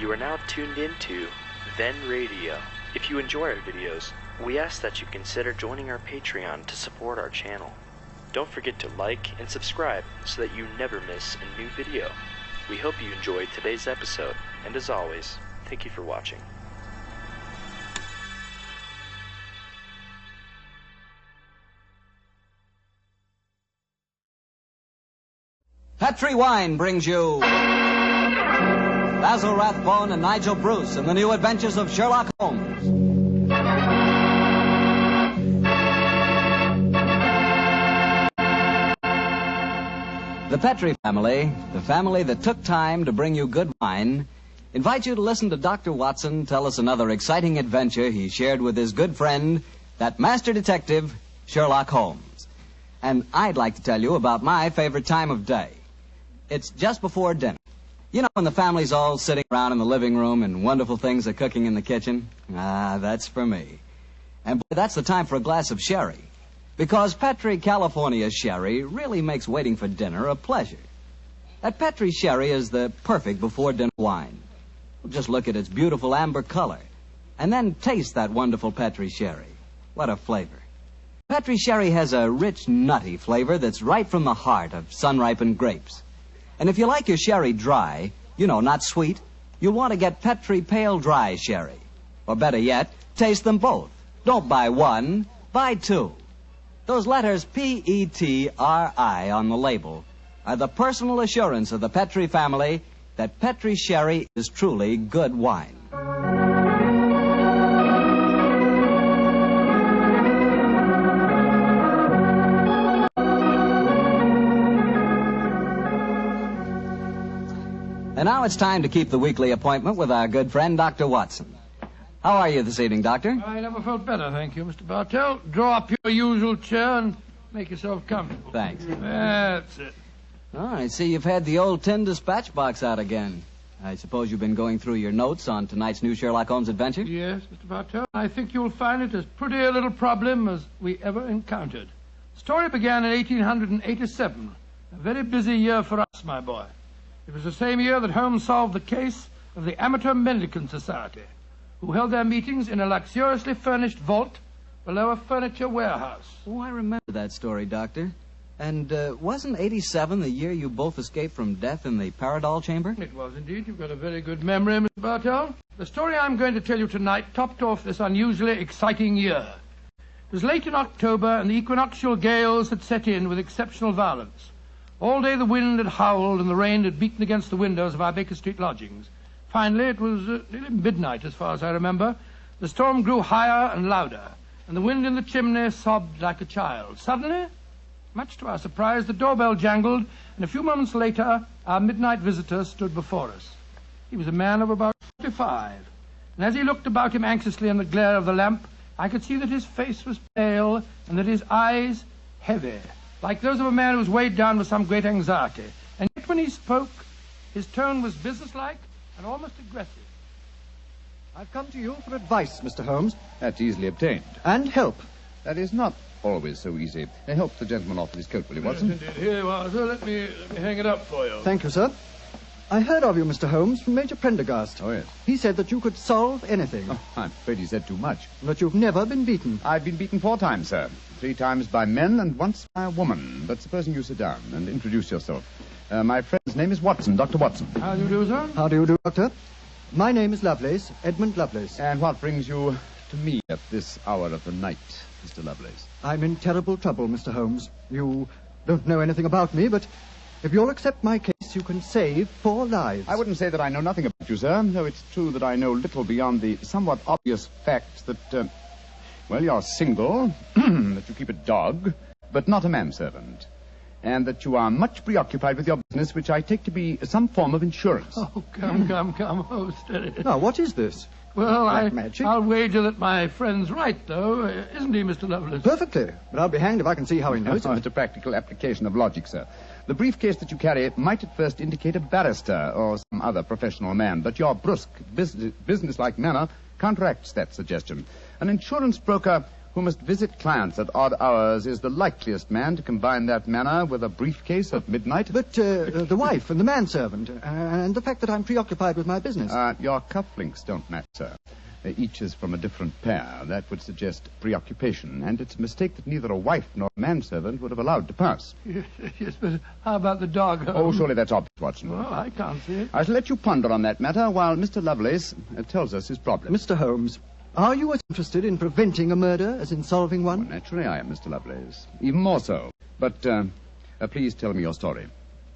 You are now tuned into Then Radio. If you enjoy our videos, we ask that you consider joining our Patreon to support our channel. Don't forget to like and subscribe so that you never miss a new video. We hope you enjoyed today's episode, and as always, thank you for watching. Petri Wine brings you Basil Rathbone and Nigel Bruce in the new Adventures of Sherlock Holmes. The Petri family, the family that took time to bring you good wine, invite you to listen to Dr. Watson tell us another exciting adventure he shared with his good friend, that master detective, Sherlock Holmes. And I'd like to tell you about my favorite time of day. It's just before dinner. You know, when the family's all sitting around in the living room and wonderful things are cooking in the kitchen? Ah, that's for me. And boy, that's the time for a glass of sherry. Because Petri California sherry really makes waiting for dinner a pleasure. That Petri sherry is the perfect before-dinner wine. Just look at its beautiful amber color. And then taste that wonderful Petri sherry. What a flavor. Petri sherry has a rich, nutty flavor that's right from the heart of sun-ripened grapes. And if you like your sherry dry, you know, not sweet, you'll want to get Petri Pale Dry Sherry. Or better yet, taste them both. Don't buy one, buy two. Those letters P-E-T-R-I on the label are the personal assurance of the Petri family that Petri sherry is truly good wine. And now it's time to keep the weekly appointment with our good friend, Dr. Watson. How are you this evening, Doctor? I never felt better, thank you, Mr. Bartell. Draw up your usual chair and make yourself comfortable. Thanks. That's it. Oh, I see you've had the old tin dispatch box out again. I suppose you've been going through your notes on tonight's new Sherlock Holmes adventure? Yes, Mr. Bartell. I think you'll find it as pretty a little problem as we ever encountered. The story began in 1887. A very busy year for us, my boy. It was the same year that Holmes solved the case of the Amateur Mendicant Society, who held their meetings in a luxuriously furnished vault below a furniture warehouse. Oh, I remember that story, Doctor. And wasn't 87 the year you both escaped from death in the Paradol chamber? It was indeed. You've got a very good memory, Mr. Bartell. The story I'm going to tell you tonight topped off this unusually exciting year. It was late in October, and the equinoctial gales had set in with exceptional violence. All day the wind had howled and the rain had beaten against the windows of our Baker Street lodgings. Finally, it was nearly midnight, as far as I remember. The storm grew higher and louder, and the wind in the chimney sobbed like a child. Suddenly, much to our surprise, the doorbell jangled, and a few moments later, our midnight visitor stood before us. He was a man of about 45, and as he looked about him anxiously in the glare of the lamp, I could see that his face was pale and that his eyes heavy, like those of a man who was weighed down with some great anxiety. And yet when he spoke, his tone was businesslike and almost aggressive. I've come to you for advice, Mr. Holmes. That's easily obtained. And help. That is not always so easy. Help the gentleman off with his coat, will you, Watson? Yes, indeed. Here you are, sir. Let me hang it up for you. Thank you, sir. I heard of you, Mr. Holmes, from Major Prendergast. Oh, yes. He said that you could solve anything. Oh, I'm afraid he said too much. But you've never been beaten. I've been beaten 4 times, sir. 3 times by men and once by a woman. But supposing you sit down and introduce yourself. My friend's name is Watson, Dr. Watson. How do you do, sir? How do you do, Doctor? My name is Lovelace, Edmund Lovelace. And what brings you to me at this hour of the night, Mr. Lovelace? I'm in terrible trouble, Mr. Holmes. You don't know anything about me, but if you'll accept my case, you can save 4 lives. I wouldn't say that I know nothing about you, sir, though it's true that I know little beyond the somewhat obvious fact that, you're single, that you keep a dog, but not a manservant, and that you are much preoccupied with your business, which I take to be some form of insurance. Oh, come. Oh, steady. Now, what is this? Well, Black magic? I'll wager that my friend's right, though. Isn't he, Mr. Lovelace? Perfectly. But I'll be hanged if I can see how he knows Oh, it. it's a practical application of logic, sir. The briefcase that you carry might at first indicate a barrister or some other professional man, but your brusque, businesslike manner counteracts that suggestion. An insurance broker who must visit clients at odd hours is the likeliest man to combine that manner with a briefcase at midnight. But the wife and the manservant, and the fact that I'm preoccupied with my business. Your cufflinks don't match, sir. Each is from a different pair. That would suggest preoccupation, and it's a mistake that neither a wife nor a manservant would have allowed to pass. Yes, but how about the dog? Oh, surely that's obvious, Watson. Well, I can't see it. I shall let you ponder on that matter while Mr. Lovelace tells us his problem. Mr. Holmes, are you as interested in preventing a murder as in solving one? Well, naturally I am, Mr. Lovelace. Even more so. But please tell me your story.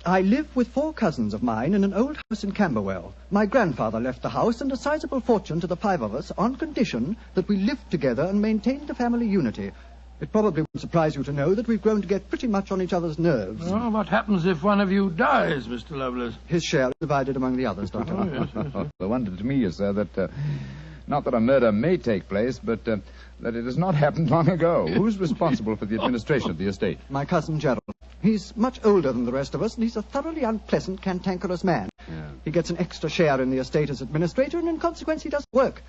I live with 4 cousins of mine in an old house in Camberwell. My grandfather left the house and a sizable fortune to the 5 of us on condition that we lived together and maintained the family unity. It probably won't surprise you to know that we've grown to get pretty much on each other's nerves. Well, what happens if one of you dies, Mr. Lovelace? His share is divided among the others, Doctor. Oh, yes. The wonder to me is, sir, that not that a murder may take place, but that it has not happened long ago. Who's responsible for the administration of the estate? My cousin Gerald. He's much older than the rest of us, and he's a thoroughly unpleasant, cantankerous man. Yeah. He gets an extra share in the estate as administrator, and in consequence he doesn't work.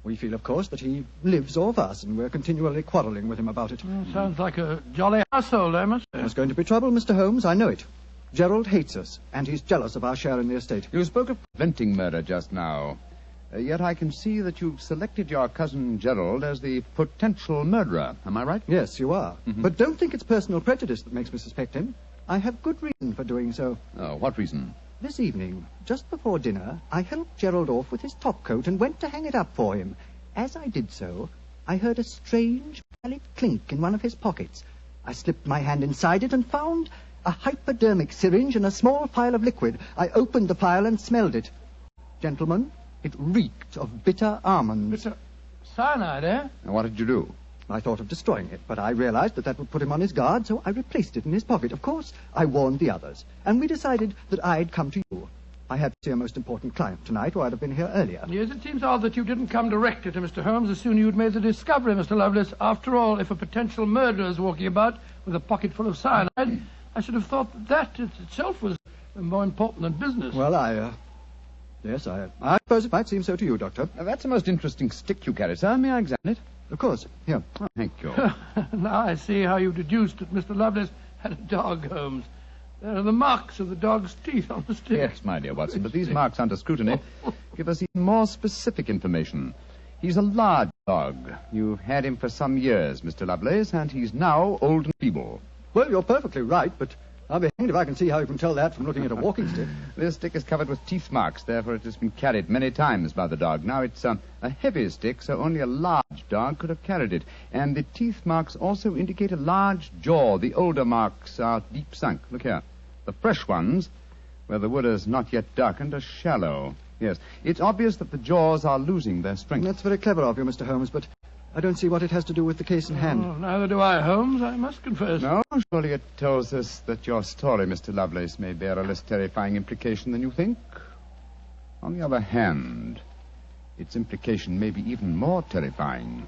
We feel, of course, that he lives off us, and we're continually quarrelling with him about it. Well, sounds like a jolly household, I must say. There's going to be trouble, Mr. Holmes, I know it. Gerald hates us, and he's jealous of our share in the estate. You spoke of preventing murder just now. Yet I can see that you've selected your cousin Gerald as the potential murderer. Am I right? Yes, you are. Mm-hmm. But don't think it's personal prejudice that makes me suspect him. I have good reason for doing so. Oh, what reason? This evening, just before dinner, I helped Gerald off with his topcoat and went to hang it up for him. As I did so, I heard a strange metallic clink in one of his pockets. I slipped my hand inside it and found a hypodermic syringe and a small phial of liquid. I opened the phial and smelled it. Gentlemen, it reeked of bitter almonds. Bitter cyanide, eh? And what did you do? I thought of destroying it, but I realized that would put him on his guard, so I replaced it in his pocket. Of course, I warned the others, and we decided that I'd come to you. I had to see a most important client tonight, or I'd have been here earlier. Yes, it seems odd that you didn't come directly to Mr. Holmes as soon as you'd made the discovery, Mr. Lovelace. After all, if a potential murderer is walking about with a pocket full of cyanide, I should have thought that itself was more important than business. Well, Yes, I suppose it might seem so to you, Doctor. That's a most interesting stick you carry, sir. May I examine it? Of course. Here. Oh, thank you. Now I see how you deduced that Mr. Lovelace had a dog, Holmes. There are the marks of the dog's teeth on the stick. Yes, my dear Watson, but these marks under scrutiny give us even more specific information. He's a large dog. You've had him for some years, Mr. Lovelace, and he's now old and feeble. Well, you're perfectly right, but I'll be hanged if I can see how you can tell that from looking at a walking stick. This stick is covered with teeth marks, therefore it has been carried many times by the dog. Now, it's a heavy stick, so only a large dog could have carried it. And the teeth marks also indicate a large jaw. The older marks are deep sunk. Look here. The fresh ones, where the wood is not yet darkened, are shallow. Yes, it's obvious that the jaws are losing their strength. That's very clever of you, Mr. Holmes, but I don't see what it has to do with the case in hand. Oh, neither do I, Holmes, I must confess. No, surely it tells us that your story, Mr. Lovelace, may bear a less terrifying implication than you think. On the other hand, its implication may be even more terrifying.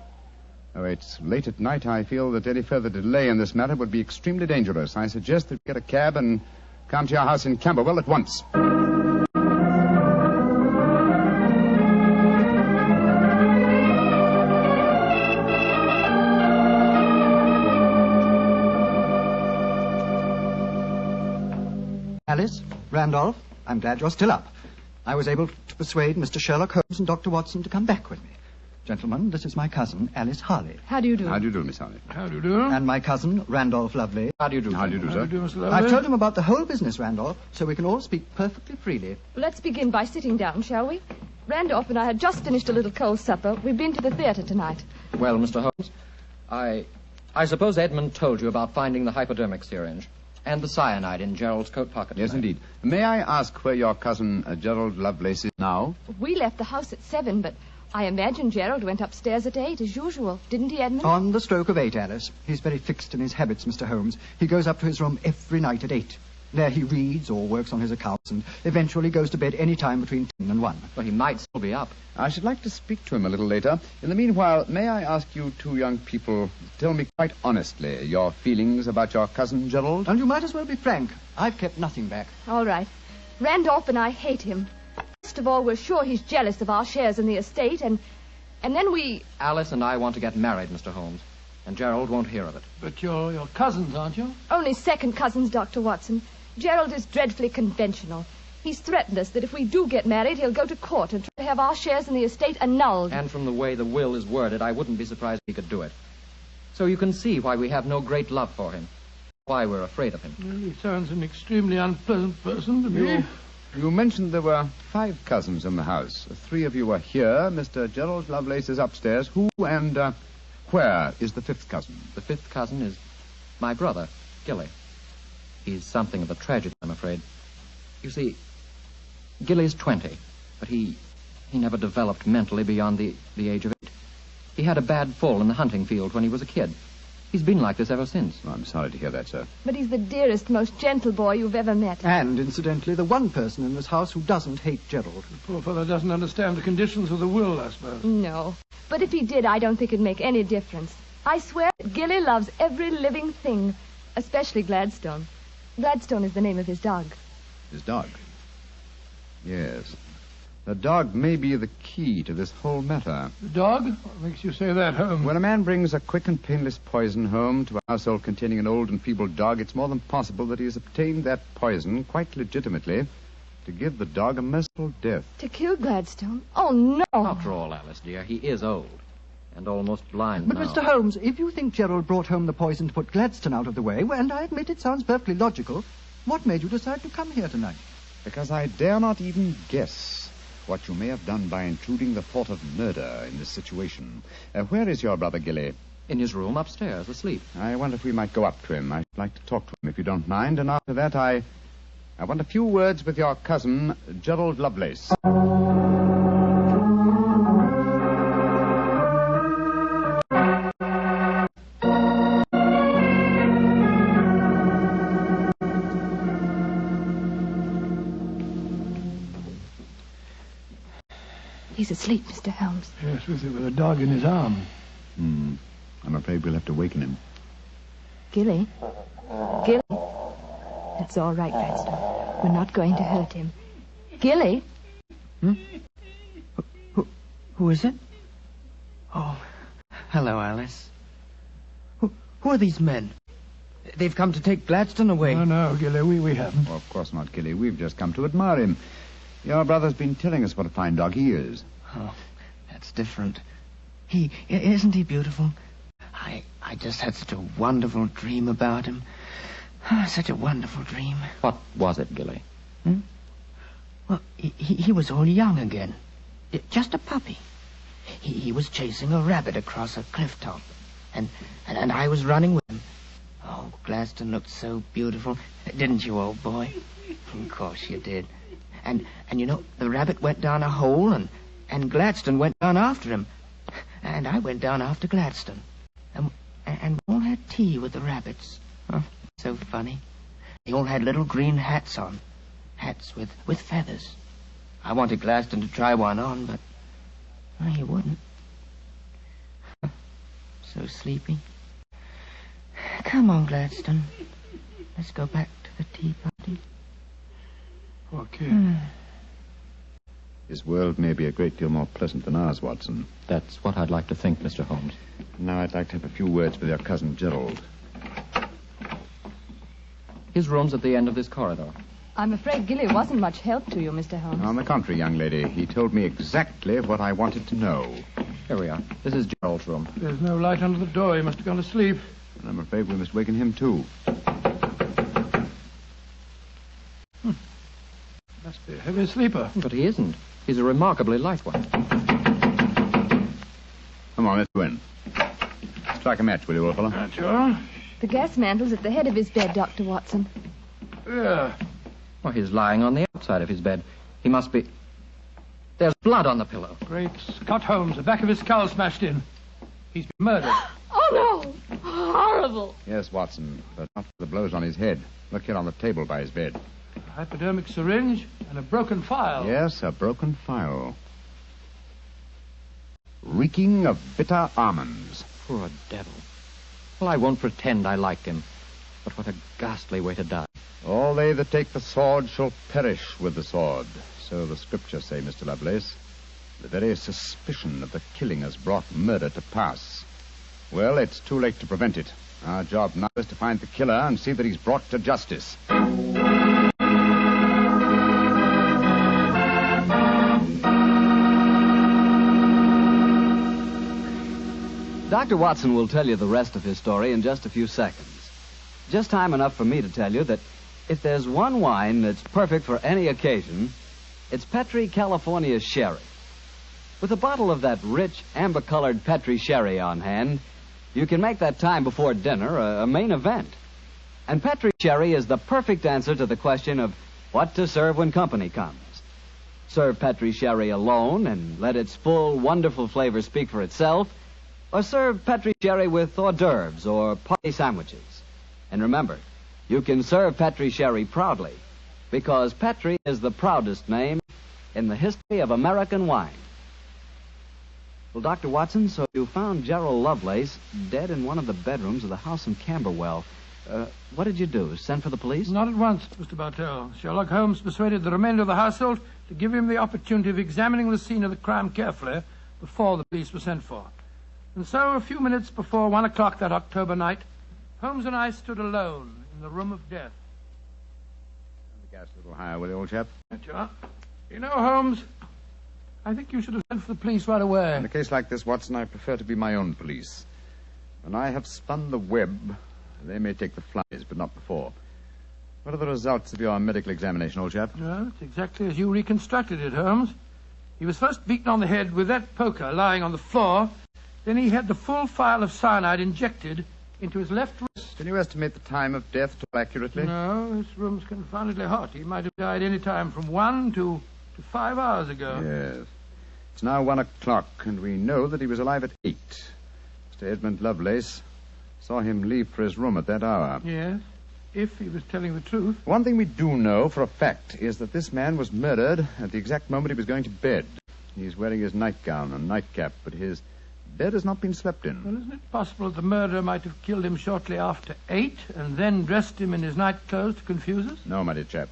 Though it's late at night, I feel that any further delay in this matter would be extremely dangerous. I suggest that we get a cab and come to your house in Camberwell at once. Alice, Randolph, I'm glad you're still up. I was able to persuade Mr. Sherlock Holmes and Dr. Watson to come back with me. Gentlemen, this is my cousin, Alice Harley. How do you do? How do you do, Miss Harley? How do you do? And my cousin, Randolph Lovelace. How do you do? How do you do, How do sir? you do, Mr. I've Lovelace? told him about the whole business, Randolph, so we can all speak perfectly freely. Let's begin by sitting down, shall we? Randolph and I had just finished a little cold supper. We've been to the theatre tonight. Well, Mr. Holmes, I suppose Edmund told you about finding the hypodermic syringe and the cyanide in Gerald's coat pocket. Yes, tonight. indeed. May I ask where your cousin Gerald Lovelace is now? We left the house at 7, but I imagine Gerald went upstairs at 8, as usual. Didn't he, Edmund? On the stroke of 8, Alice. He's very fixed in his habits, Mr. Holmes. He goes up to his room every night at 8. There he reads or works on his accounts and eventually goes to bed any time between 10 and 1. Well, he might still be up. I should like to speak to him a little later. In the meanwhile, may I ask you two young people to tell me quite honestly your feelings about your cousin Gerald? And you might as well be frank. I've kept nothing back. All right. Randolph and I hate him. First of all, we're sure he's jealous of our shares in the estate, and And then we... Alice and I want to get married, Mr. Holmes. And Gerald won't hear of it. But you're cousins, aren't you? Only second cousins, Dr. Watson. Gerald is dreadfully conventional. He's threatened us that if we do get married, he'll go to court and try to have our shares in the estate annulled. And from the way the will is worded, I wouldn't be surprised if he could do it. So you can see why we have no great love for him. Why we're afraid of him. Well, he sounds an extremely unpleasant person to me. You mentioned there were 5 cousins in the house. 3 of you are here. Mr. Gerald Lovelace is upstairs. Who and where is the 5th cousin? The 5th cousin is my brother, Gilly. He's something of a tragedy, I'm afraid. You see, Gilly's 20, but he never developed mentally beyond the age of 8. He had a bad fall in the hunting field when he was a kid. He's been like this ever since. Oh, I'm sorry to hear that, sir. But he's the dearest, most gentle boy you've ever met. And, incidentally, the one person in this house who doesn't hate Gerald. The poor fellow doesn't understand the conditions of the will, I suppose. No. But if he did, I don't think it'd make any difference. I swear that Gilly loves every living thing, especially Gladstone. Gladstone is the name of his dog. His dog? Yes. The dog may be the key to this whole matter. The dog? What makes you say that, Holmes? When a man brings a quick and painless poison home to a household containing an old and feeble dog, it's more than possible that he has obtained that poison, quite legitimately, to give the dog a merciful death. To kill Gladstone? Oh, no. After all, Alice, dear, he is old and almost blind But, now. Mr. Holmes, if you think Gerald brought home the poison to put Gladstone out of the way, well, and I admit it sounds perfectly logical, what made you decide to come here tonight? Because I dare not even guess what you may have done by intruding the thought of murder in this situation. Where is your brother Gilly? In his room upstairs, asleep. I wonder if we might go up to him. I'd like to talk to him, if you don't mind. And after that, I want a few words with your cousin, Gerald Lovelace. He's asleep, Mr. Holmes. Yes, with a dog in his arm. I'm afraid we'll have to waken him. Gilly? Gilly? That's all right, Gladstone. We're not going to hurt him. Gilly? Who is it? Oh, hello, Alice. Who are these men? They've come to take Gladstone away. No, Gilly, we haven't. Oh, of course not, Gilly. We've just come to admire him. Your brother's been telling us what a fine dog he is. Oh, that's different. Isn't he beautiful? I just had such a wonderful dream about him. Such a wonderful dream. What was it, Gilly? Well, he was all young again. Just a puppy. He was chasing a rabbit across a cliff top. And I was running with him. Oh, Gladstone looked so beautiful. Didn't you, old boy? Of course you did. And you know, the rabbit went down a hole, and Gladstone went down after him. And I went down after Gladstone. And we all had tea with the rabbits. Oh, so funny. They all had little green hats on. Hats with feathers. I wanted Gladstone to try one on, but he wouldn't. So sleepy. Come on, Gladstone. Let's go back to the tea party. Poor kid. His world may be a great deal more pleasant than ours, Watson. That's what I'd like to think, Mr. Holmes. Now I'd like to have a few words with your cousin Gerald. His room's at the end of this corridor. I'm afraid Gilly wasn't much help to you, Mr. Holmes. On the contrary, young lady, he told me exactly what I wanted to know. Here we are. This is Gerald's room. There's no light under the door. He must have gone to sleep. And I'm afraid we must waken him, too. Must be a heavy sleeper. But he isn't. He's a remarkably light one. Come on, let's go in. Strike a match, will you, old fellow? That's all. The gas mantle's at the head of his bed, Dr. Watson. Yeah. Well, he's lying on the outside of his bed. He must be... There's blood on the pillow. Great Scott, Holmes. The back of his skull smashed in. He's been murdered. Oh, no! Horrible! Yes, Watson, but not for the blows on his head. Look here on the table by his bed. A hypodermic syringe and a broken file. Yes, a broken file. Reeking of bitter almonds. Poor devil. Well, I won't pretend I liked him. But what a ghastly way to die. All they that take the sword shall perish with the sword. So the scriptures say, Mr. Lovelace. The very suspicion of the killing has brought murder to pass. Well, it's too late to prevent it. Our job now is to find the killer and see that he's brought to justice. Dr. Watson will tell you the rest of his story in just a few seconds. Just time enough for me to tell you that if there's one wine that's perfect for any occasion, it's Petri California Sherry. With a bottle of that rich, amber-colored Petri Sherry on hand, you can make that time before dinner a main event. And Petri Sherry is the perfect answer to the question of what to serve when company comes. Serve Petri Sherry alone and let its full, wonderful flavor speak for itself, or serve Petri Sherry with hors d'oeuvres or party sandwiches. And remember, you can serve Petri Sherry proudly, because Petri is the proudest name in the history of American wine. Well, Dr. Watson, so you found Gerald Lovelace dead in one of the bedrooms of the house in Camberwell. What did you do? Send for the police? Not at once, Mr. Bartell. Sherlock Holmes persuaded the remainder of the household to give him the opportunity of examining the scene of the crime carefully before the police were sent for. And so, a few minutes before 1 o'clock that October night, Holmes and I stood alone in the room of death. Turn the gas a little higher, will you, old chap? Right you are. You know, Holmes, I think you should have sent for the police right away. In a case like this, Watson, I prefer to be my own police. When I have spun the web, they may take the flies, but not before. What are the results of your medical examination, old chap? Well, it's exactly as you reconstructed it, Holmes. He was first beaten on the head with that poker lying on the floor. Then he had the full phial of cyanide injected into his left wrist. Can you estimate the time of death accurately? No, this room's confoundedly hot. He might have died any time from 1 to 5 hours ago. Yes. It's now 1 o'clock, and we know that he was alive at 8. Mr. Edmund Lovelace saw him leave for his room at that hour. Yes, if he was telling the truth. One thing we do know for a fact is that this man was murdered at the exact moment he was going to bed. He's wearing his nightgown and nightcap, but his bed has not been slept in. Well, isn't it possible that the murderer might have killed him shortly after 8 and then dressed him in his nightclothes to confuse us? No, my dear chap.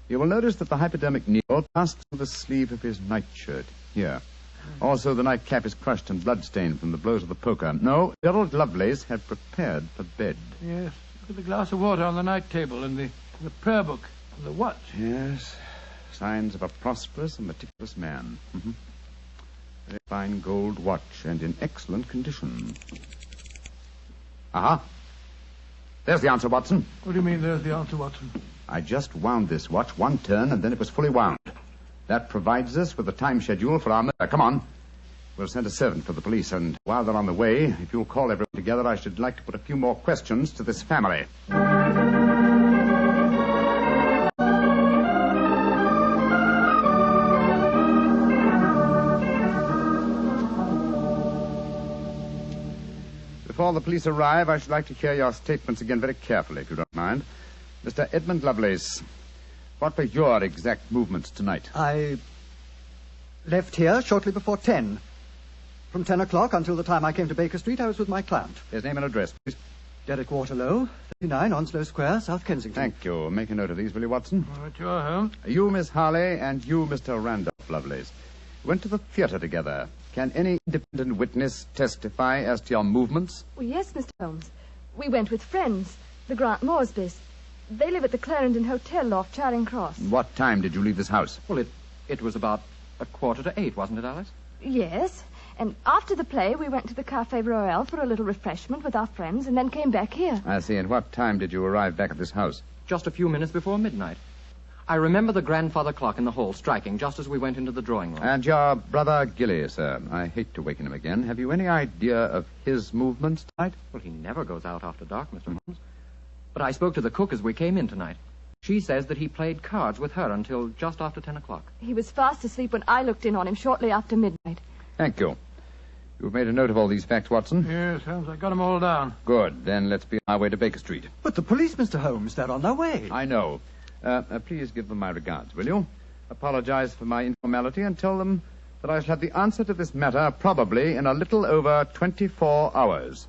You will notice that the hypodermic needle passed through the sleeve of his nightshirt. Here. Also, the nightcap is crushed and blood-stained from the blows of the poker. No, Gerald Lovelace had prepared for bed. Yes. Look at the glass of water on the night table and the prayer book and the watch. Yes. Signs of a prosperous and meticulous man. Mm-hmm. Very fine gold watch and in excellent condition. Aha. There's the answer, Watson. What do you mean there's the answer, Watson? I just wound this watch 1 turn, and then it was fully wound. That provides us with a time schedule for our murder. Come on. We'll send a servant for the police, and while they're on the way, if you'll call everyone together, I should like to put a few more questions to this family. Before the police arrive, I should like to hear your statements again very carefully, if you don't mind. Mr. Edmund Lovelace, what were your exact movements tonight? I left here shortly before 10. From 10 o'clock until the time I came to Baker Street, I was with my client. His name and address, please. Derek Waterlow, 39 Onslow Square, South Kensington. Thank you. Make a note of these, will you, Watson? All right, you are, Holmes. You, Miss Harley, and you, Mr. Randolph Lovelace, went to the theater together. Can any independent witness testify as to your movements? Well, yes, Mr. Holmes. We went with friends, the Grant Moresbys. They live at the Clarendon Hotel off Charing Cross. What time did you leave this house? Well, it was about 7:45, wasn't it, Alice? Yes, and after the play, we went to the Café Royal for a little refreshment with our friends and then came back here. I see. And what time did you arrive back at this house? Just a few minutes before midnight. I remember the grandfather clock in the hall striking just as we went into the drawing room. And your brother Gilly, sir. I hate to waken him again. Have you any idea of his movements tonight? Well, he never goes out after dark, Mr. Holmes. But I spoke to the cook as we came in tonight. She says that he played cards with her until just after 10 o'clock. He was fast asleep when I looked in on him shortly after midnight. Thank you. You've made a note of all these facts, Watson? Yes, Holmes, I got them all down. Good. Then let's be on our way to Baker Street. But the police, Mr. Holmes, they're on their way. I know. Please give them my regards, will you? Apologize for my informality and tell them that I shall have the answer to this matter probably in a little over 24 hours.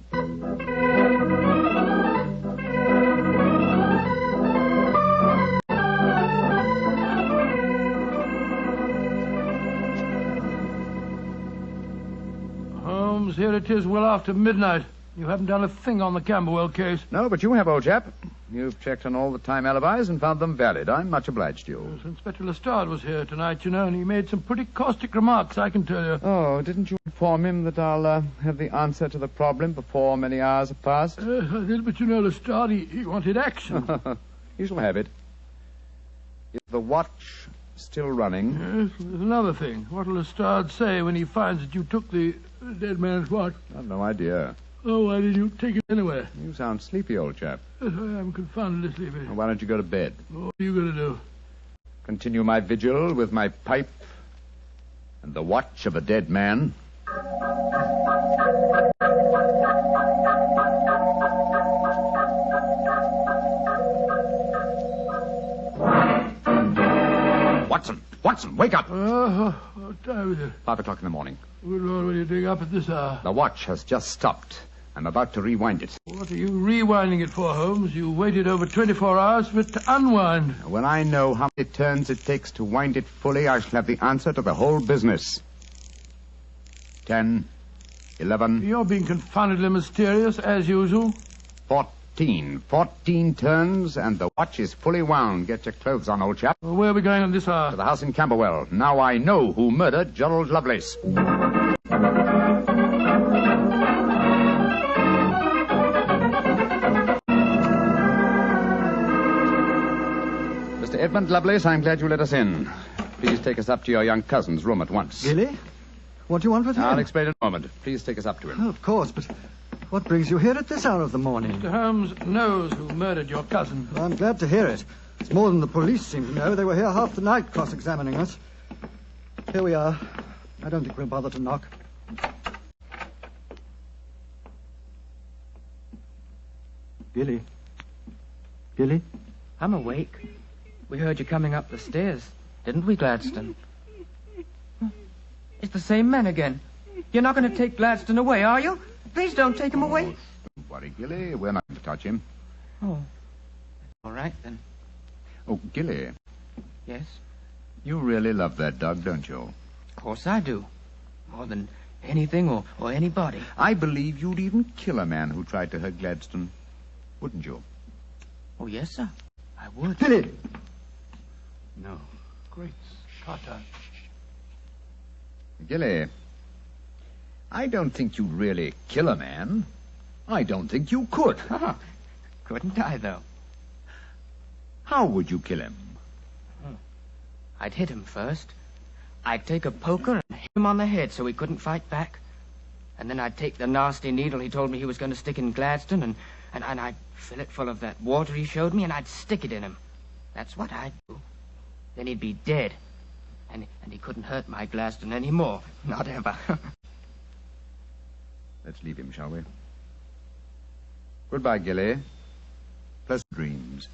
Holmes, here it is well after midnight. You haven't done a thing on the Camberwell case. No, but you have, old chap. You've checked on all the time alibis and found them valid. I'm much obliged to you. Inspector Lestrade was here tonight, you know, and he made some pretty caustic remarks, I can tell you. Oh, didn't you inform him that I'll have the answer to the problem before many hours have passed? I did, but you know, Lestrade, he wanted action. You shall have it. Is the watch still running? Yes, there's another thing. What'll Lestrade say when he finds that you took the dead man's watch? I've no idea. Oh, why did you take it anyway? You sound sleepy, old chap. Yes, I am confoundedly sleepy. Well, why don't you go to bed? What are you going to do? Continue my vigil with my pipe and the watch of a dead man. Watson, wake up! What time is it? 5 o'clock in the morning. Good Lord, what are you doing up at this hour? The watch has just stopped. I'm about to rewind it. What are you rewinding it for, Holmes? You waited over 24 hours for it to unwind. When I know how many turns it takes to wind it fully, I shall have the answer to the whole business. 10, 11... You're being confoundedly mysterious, as usual. 14. 14 turns, and the watch is fully wound. Get your clothes on, old chap. Well, where are we going at this hour? To the house in Camberwell. Now I know who murdered Gerald Lovelace. Mr. Edmund Lovelace, I'm glad you let us in. Please take us up to your young cousin's room at once. Gilly? What do you want with him? I'll explain in a moment. Please take us up to him. Oh, of course, but what brings you here at this hour of the morning? Mr. Holmes knows who murdered your cousin. Well, I'm glad to hear it. It's more than the police seem to know. They were here half the night cross-examining us. Here we are. I don't think we'll bother to knock. Gilly? Gilly? I'm awake. We heard you coming up the stairs, didn't we, Gladstone? It's the same men again. You're not going to take Gladstone away, are you? Please don't take him away. Don't worry, Gilly. We're not going to touch him. Oh. All right, then. Oh, Gilly. Yes? You really love that dog, don't you? Of course I do. More than anything or anybody. I believe you'd even kill a man who tried to hurt Gladstone. Wouldn't you? Oh, yes, sir. I would. Gilly! No. Great Scott. Gilly, I don't think you'd really kill a man. I don't think you could. Couldn't I, though? How would you kill him? I'd hit him first. I'd take a poker and hit him on the head so he couldn't fight back. And then I'd take the nasty needle he told me he was going to stick in Gladstone and I'd fill it full of that water he showed me and I'd stick it in him. That's what I'd do. Then he'd be dead. And he couldn't hurt my Gladstone anymore. Not ever. Let's leave him, shall we? Goodbye, Gilly. Pleasant dreams.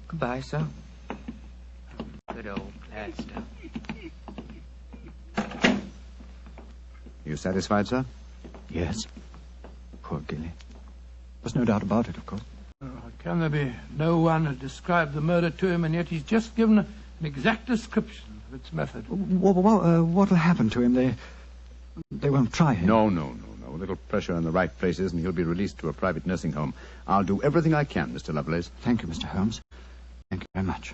Goodbye, sir. Good old Gladstone. You satisfied, sir? Yes. Poor Gilly. There's no doubt about it, of course. Can there be no one to describe the murder to him, and yet he's just given an exact description of its method? What'll happen to him? They won't try him. No. A little pressure in the right places, and he'll be released to a private nursing home. I'll do everything I can, Mr. Lovelace. Thank you, Mr. Holmes. Thank you very much.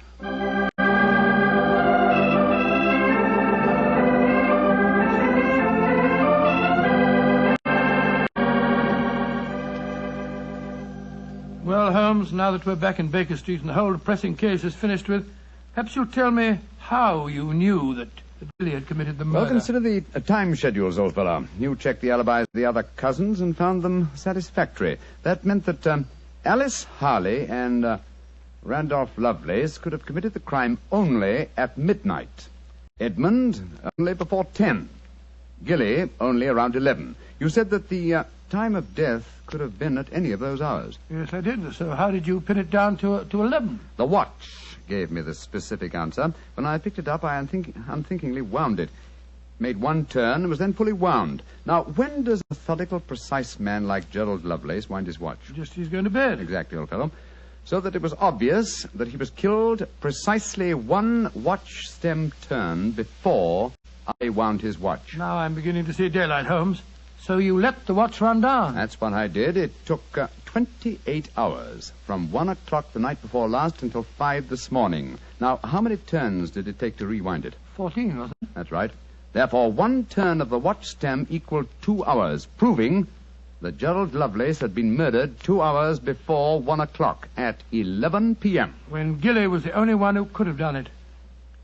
Well, Holmes, now that we're back in Baker Street and the whole depressing case is finished with, perhaps you'll tell me how you knew that Billy had committed the murder. Well, consider the time schedules, old fellow. You checked the alibis of the other cousins and found them satisfactory. That meant that Alice Harley and Randolph Lovelace could have committed the crime only at midnight. Edmund only before 10. Gilly only around 11. You said that the time of death could have been at any of those hours. Yes, I did. So how did you pin it down to 11? The watch gave me the specific answer. When I picked it up, I unthinkingly wound it. Made one turn and was then fully wound. Now, when does a methodical, precise man like Gerald Lovelace wind his watch? Just as he's going to bed. Exactly, old fellow. So that it was obvious that he was killed precisely one watch stem turn before I wound his watch. Now I'm beginning to see daylight, Holmes. So you let the watch run down? That's what I did. It took 28 hours, from 1 o'clock the night before last until 5 this morning. Now, how many turns did it take to rewind it? 14, wasn't it? That's right. Therefore, 1 turn of the watch stem equaled 2 hours, proving that Gerald Lovelace had been murdered 2 hours before 1 o'clock at 11 p.m. When Gilly was the only one who could have done it.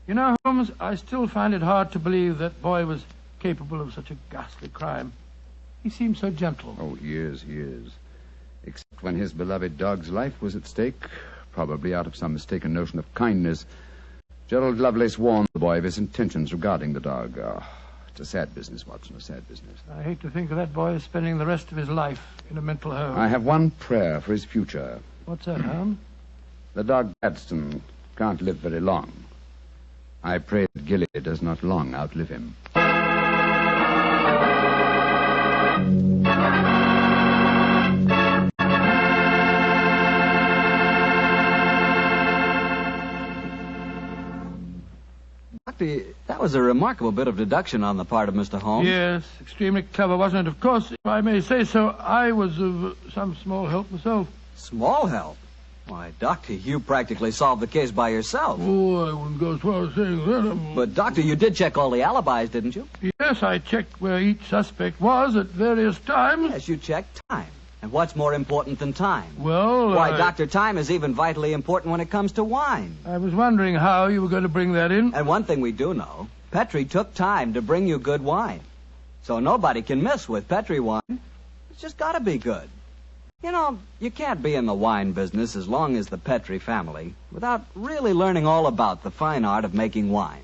You know, Holmes, I still find it hard to believe that boy was capable of such a ghastly crime. He seemed so gentle. Oh, he is. Except when his beloved dog's life was at stake, probably out of some mistaken notion of kindness. Gerald Lovelace warned the boy of his intentions regarding the dog. It's a sad business, Watson, a sad business. I hate to think of that boy spending the rest of his life in a mental home. I have one prayer for his future. What's that, Holmes? The dog Gladstone can't live very long. I pray that Gilly does not long outlive him. Doctor, that was a remarkable bit of deduction on the part of Mr. Holmes. Yes, extremely clever, wasn't it? Of course, if I may say so, I was of some small help myself. Small help? Why, Doctor, you practically solved the case by yourself. Oh, I wouldn't go as far as saying that. But, Doctor, you did check all the alibis, didn't you? Yes, I checked where each suspect was at various times. Yes, you checked time. And what's more important than time? Well, Why, Doctor, time is even vitally important when it comes to wine. I was wondering how you were going to bring that in. And one thing we do know, Petrie took time to bring you good wine. So nobody can miss with Petrie wine. It's just got to be good. You know, you can't be in the wine business as long as the Petrie family without really learning all about the fine art of making wine.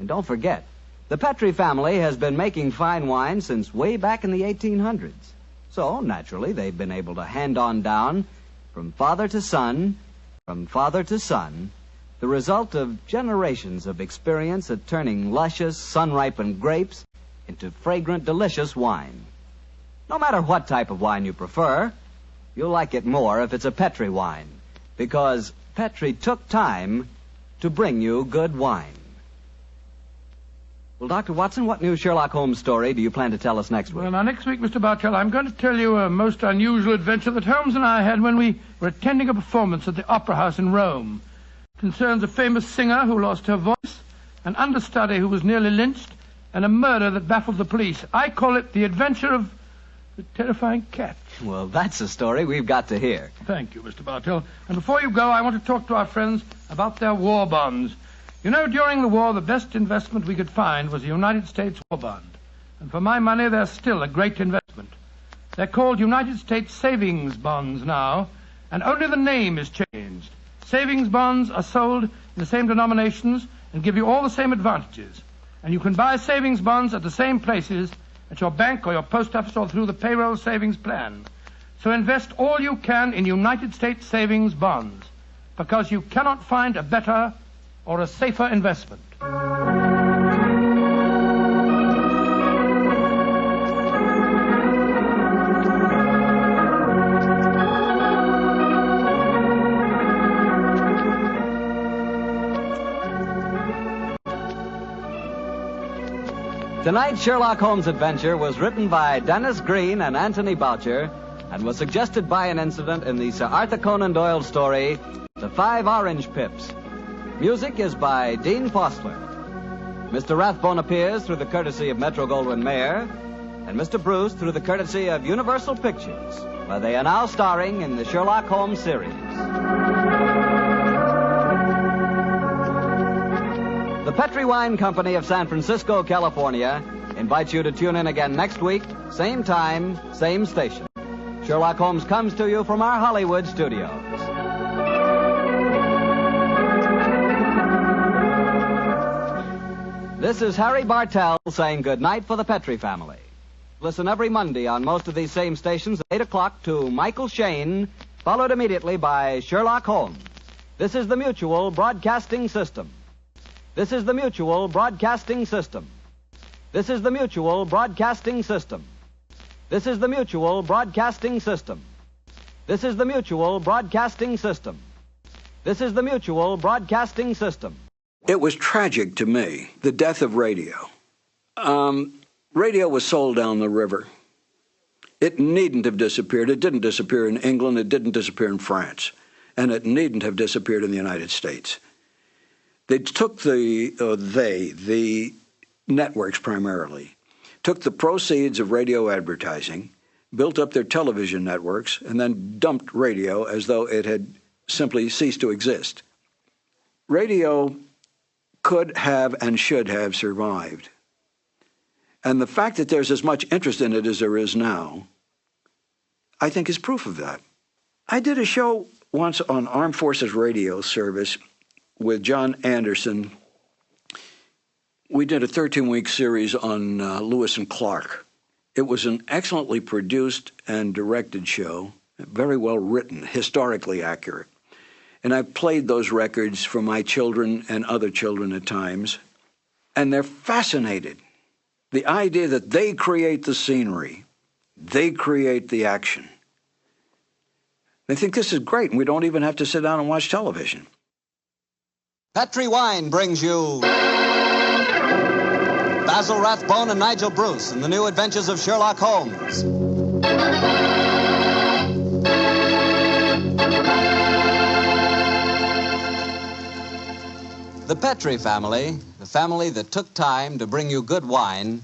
And don't forget, the Petrie family has been making fine wine since way back in the 1800s. So, naturally, they've been able to hand on down, from father to son, the result of generations of experience at turning luscious, sun-ripened grapes into fragrant, delicious wine. No matter what type of wine you prefer, you'll like it more if it's a Petrie wine, because Petrie took time to bring you good wine. Well, Dr. Watson, what new Sherlock Holmes story do you plan to tell us next week? Well, now, next week, Mr. Bartell, I'm going to tell you a most unusual adventure that Holmes and I had when we were attending a performance at the Opera House in Rome. It concerns a famous singer who lost her voice, an understudy who was nearly lynched, and a murder that baffled the police. I call it The Adventure of the Terrifying Cat. Well, that's a story we've got to hear. Thank you, Mr. Bartell. And before you go, I want to talk to our friends about their war bonds. You know, during the war, the best investment we could find was a United States war bond. And for my money, they're still a great investment. They're called United States savings bonds now, and only the name is changed. Savings bonds are sold in the same denominations and give you all the same advantages. And you can buy savings bonds at the same places at your bank or your post office or through the payroll savings plan. So invest all you can in United States savings bonds, because you cannot find a better or a safer investment. Tonight's Sherlock Holmes adventure was written by Dennis Green and Anthony Boucher and was suggested by an incident in the Sir Arthur Conan Doyle story, The 5 Orange Pips. Music is by Dean Fossler. Mr. Rathbone appears through the courtesy of Metro-Goldwyn-Mayer, and Mr. Bruce through the courtesy of Universal Pictures, where they are now starring in the Sherlock Holmes series. The Petrie Wine Company of San Francisco, California, invites you to tune in again next week, same time, same station. Sherlock Holmes comes to you from our Hollywood studios. This is Harry Bartell saying good night for the Petrie family. Listen every Monday on most of these same stations at 8 o'clock to Michael Shayne, followed immediately by Sherlock Holmes. This is the Mutual Broadcasting System. This is the Mutual Broadcasting System. This is the Mutual Broadcasting System. This is the Mutual Broadcasting System. This is the Mutual Broadcasting System. This is the Mutual Broadcasting System. It was tragic to me, the death of radio. Radio was sold down the river. It needn't have disappeared. It didn't disappear in England. It didn't disappear in France. And it needn't have disappeared in the United States. They took the networks primarily, took the proceeds of radio advertising, built up their television networks, and then dumped radio as though it had simply ceased to exist. Radio could have and should have survived. And the fact that there's as much interest in it as there is now, I think is proof of that. I did a show once on Armed Forces Radio service with John Anderson. We did a 13-week series on Lewis and Clark. It was an excellently produced and directed show, very well written, historically accurate. And I've played those records for my children and other children at times, and they're fascinated. The idea that they create the scenery, they create the action. They think this is great, and we don't even have to sit down and watch television. Petri Wine brings you Basil Rathbone and Nigel Bruce in the new Adventures of Sherlock Holmes. The Petri family, the family that took time to bring you good wine,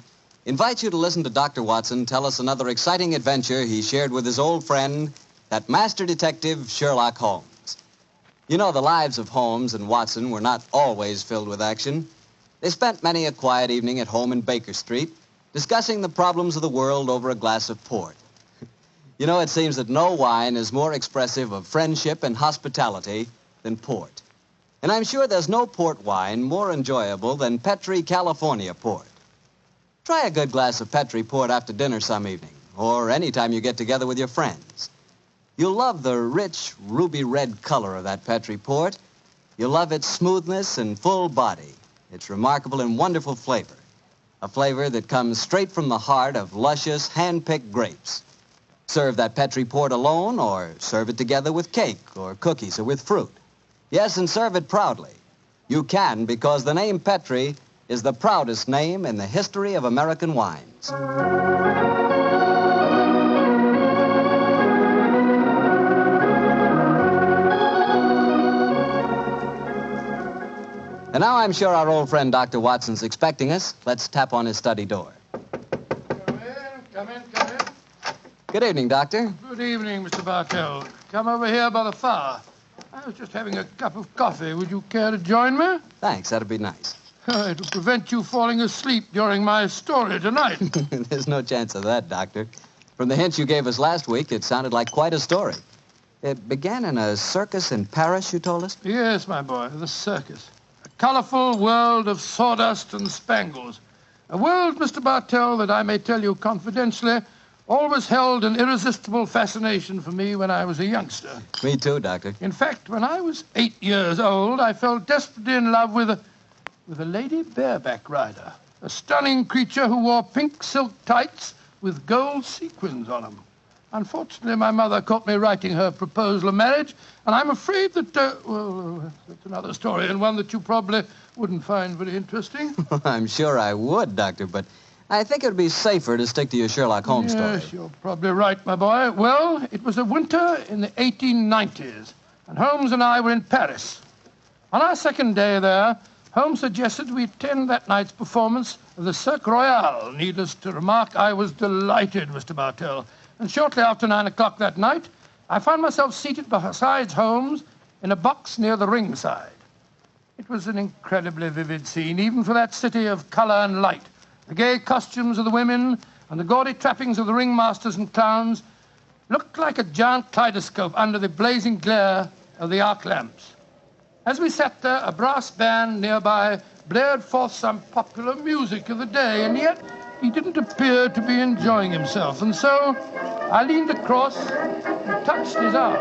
invites you to listen to Dr. Watson tell us another exciting adventure he shared with his old friend, that master detective, Sherlock Holmes. You know, the lives of Holmes and Watson were not always filled with action. They spent many a quiet evening at home in Baker Street, discussing the problems of the world over a glass of port. You know, it seems that no wine is more expressive of friendship and hospitality than port. And I'm sure there's no port wine more enjoyable than Petri California port. Try a good glass of Petri port after dinner some evening, or any time you get together with your friends. You'll love the rich, ruby red color of that Petri port. You'll love its smoothness and full body, its remarkable and wonderful flavor, a flavor that comes straight from the heart of luscious, hand-picked grapes. Serve that Petri port alone, or serve it together with cake or cookies or with fruit. Yes, and serve it proudly. You can, because the name Petri is the proudest name in the history of American wines. And now I'm sure our old friend Dr. Watson's expecting us. Let's tap on his study door. Come in. Good evening, Doctor. Good evening, Mr. Bartell. Come over here by the fire. I was just having a cup of coffee. Would you care to join me? Thanks, that'd be nice. It'll prevent you falling asleep during my story tonight. There's no chance of that, Doctor. From the hints you gave us last week, it sounded like quite a story. It began in a circus in Paris, you told us? Yes, my boy, the circus. A colorful world of sawdust and spangles. A world, Mr. Bartell, that I may tell you confidentially, always held an irresistible fascination for me when I was a youngster. Me too, Doctor. In fact, when I was 8 years old, I fell desperately in love with a lady bareback rider, a stunning creature who wore pink silk tights with gold sequins on them. Unfortunately, my mother caught me writing her proposal of marriage, and I'm afraid that, that's another story, and one that you probably wouldn't find very interesting. I'm sure I would, Doctor, but I think it would be safer to stick to your Sherlock Holmes story. Yes, you're probably right, my boy. Well, it was a winter in the 1890s, and Holmes and I were in Paris. On our second day there, Holmes suggested we attend that night's performance of the Cirque Royale. Needless to remark, I was delighted, Mr. Bartell. And shortly after 9 o'clock that night, I found myself seated beside Holmes in a box near the ringside. It was an incredibly vivid scene, even for that city of color and light. The gay costumes of the women and the gaudy trappings of the ringmasters and clowns looked like a giant kaleidoscope under the blazing glare of the arc lamps. As we sat there, a brass band nearby blared forth some popular music of the day, and yet he didn't appear to be enjoying himself. And so I leaned across and touched his arm.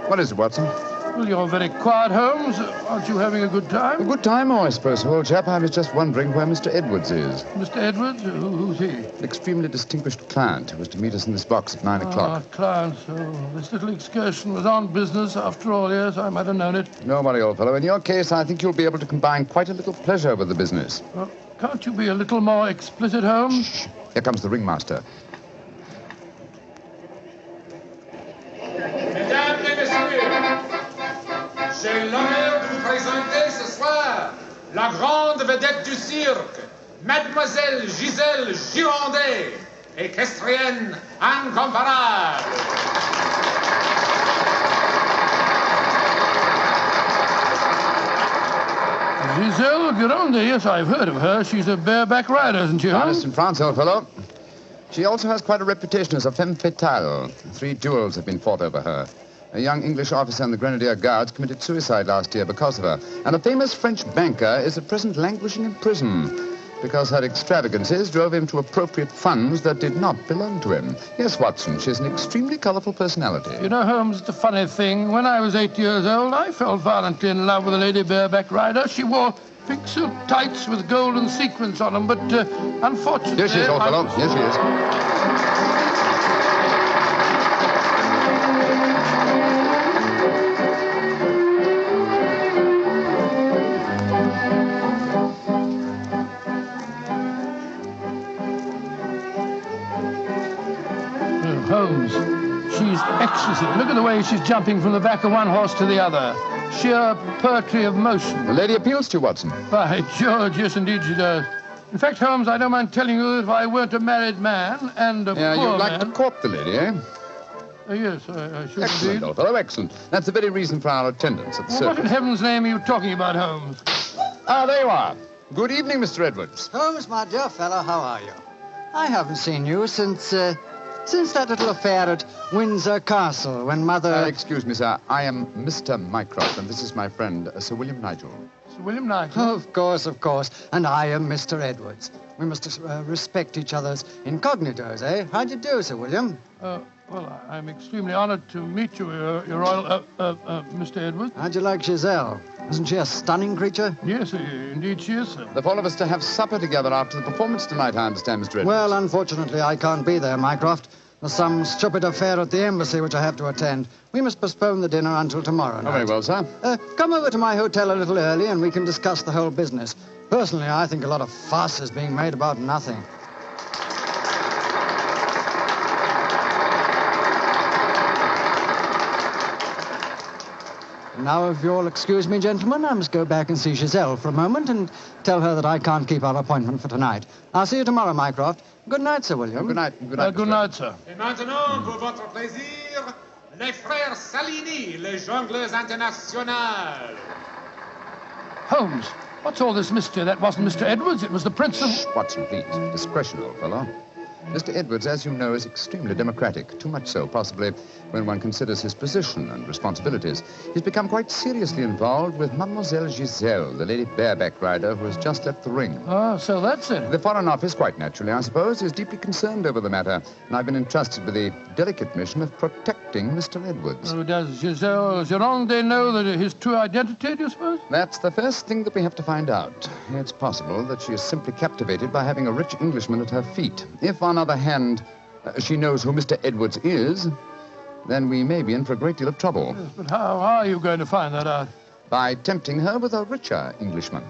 What is it, Watson? Well, you're very quiet, Holmes. Aren't you having a good time? A good time, I suppose, old chap. I was just wondering where Mr. Edwards is. Mr. Edwards? Who's he? An extremely distinguished client who was to meet us in this box at 9 o'clock. Client. Oh, this little excursion was on business after all. Yes, I might have known it. No worry, old fellow. In your case, I think you'll be able to combine quite a little pleasure with the business. Can't you be a little more explicit, Holmes? Shh. Here comes the ringmaster. Mesdames et messieurs, j'ai l'honneur de vous présenter ce soir la grande vedette du cirque, Mademoiselle Gisèle Girondet, équestrienne incomparable. Giselle Gironde, yes, I've heard of her. She's a bareback rider, isn't she, Holmes? Honest in France, old fellow. She also has quite a reputation as a femme fatale. 3 duels have been fought over her. A young English officer in the Grenadier Guards committed suicide last year because of her. And a famous French banker is at present languishing in prison because her extravagances drove him to appropriate funds that did not belong to him. Yes, Watson, she's an extremely colourful personality. You know, Holmes, it's a funny thing. When I was 8 years old, I fell violently in love with a lady bareback rider. She wore pink suit tights with golden sequins on them, but unfortunately... Here she is, old fellow. Here she is. Holmes, she's exquisite. Look at the way she's jumping from the back of one horse to the other. Sheer poetry of motion. The lady appeals to you, Watson. By George, yes, indeed she does. In fact, Holmes, I don't mind telling you that if I weren't a married man and a poor man... you'd like to court the lady, eh? Yes, I should Excellent, indeed. old fellow, excellent. That's the very reason for our attendance at the Well, what in circus. heaven's name are you talking about, Holmes? Ah, there you are. Good evening, Mr. Edwards. Holmes, my dear fellow, how are you? I haven't seen you since that little affair at Windsor Castle when Mother... Excuse me, sir. I am Mr. Mycroft, and this is my friend, Sir William Nigel. Sir William Nigel? Of course. And I am Mr. Edwards. We must respect each other's incognitos, eh? How do you do, Sir William? Well, I'm extremely honored to meet you, Your Royal... Mr. Edwards. How'd you like Giselle? Isn't she a stunning creature? Yes, indeed she is, sir. The four of us to have supper together after the performance tonight, I understand, Mr. Edwards. Well, unfortunately, I can't be there, Mycroft. There's some stupid affair at the embassy which I have to attend. We must postpone the dinner until tomorrow night. Oh, very well, sir. Come over to my hotel a little early and we can discuss the whole business. Personally, I think a lot of fuss is being made about nothing. Now, if you'll excuse me, gentlemen, I must go back and see Giselle for a moment and tell her that I can't keep our appointment for tonight. I'll see you tomorrow, Mycroft. Good night, Sir William. Good night. Good night, Good night, sir. Et maintenant, pour votre plaisir, les frères Salini, les jongleurs internationaux. Holmes, what's all this mystery? That wasn't Mr. Edwards, it was the Prince of... Shh, Watson, please. Discretion, old fellow. Mr. Edwards, as you know, is extremely democratic. Too much so, possibly, when one considers his position and responsibilities. He's become quite seriously involved with Mademoiselle Giselle, the lady bareback rider who has just left the ring. Oh, so that's it. The Foreign Office, quite naturally, I suppose, is deeply concerned over the matter, and I've been entrusted with the delicate mission of protecting Mr. Edwards. Oh, does Giselle Gironde know that his true identity, do you suppose? That's the first thing that we have to find out. It's possible that she is simply captivated by having a rich Englishman at her feet. If, on the other hand, she knows who Mr. Edwards is, then we may be in for a great deal of trouble. Yes, but how are you going to find that out? By tempting her with a richer Englishman.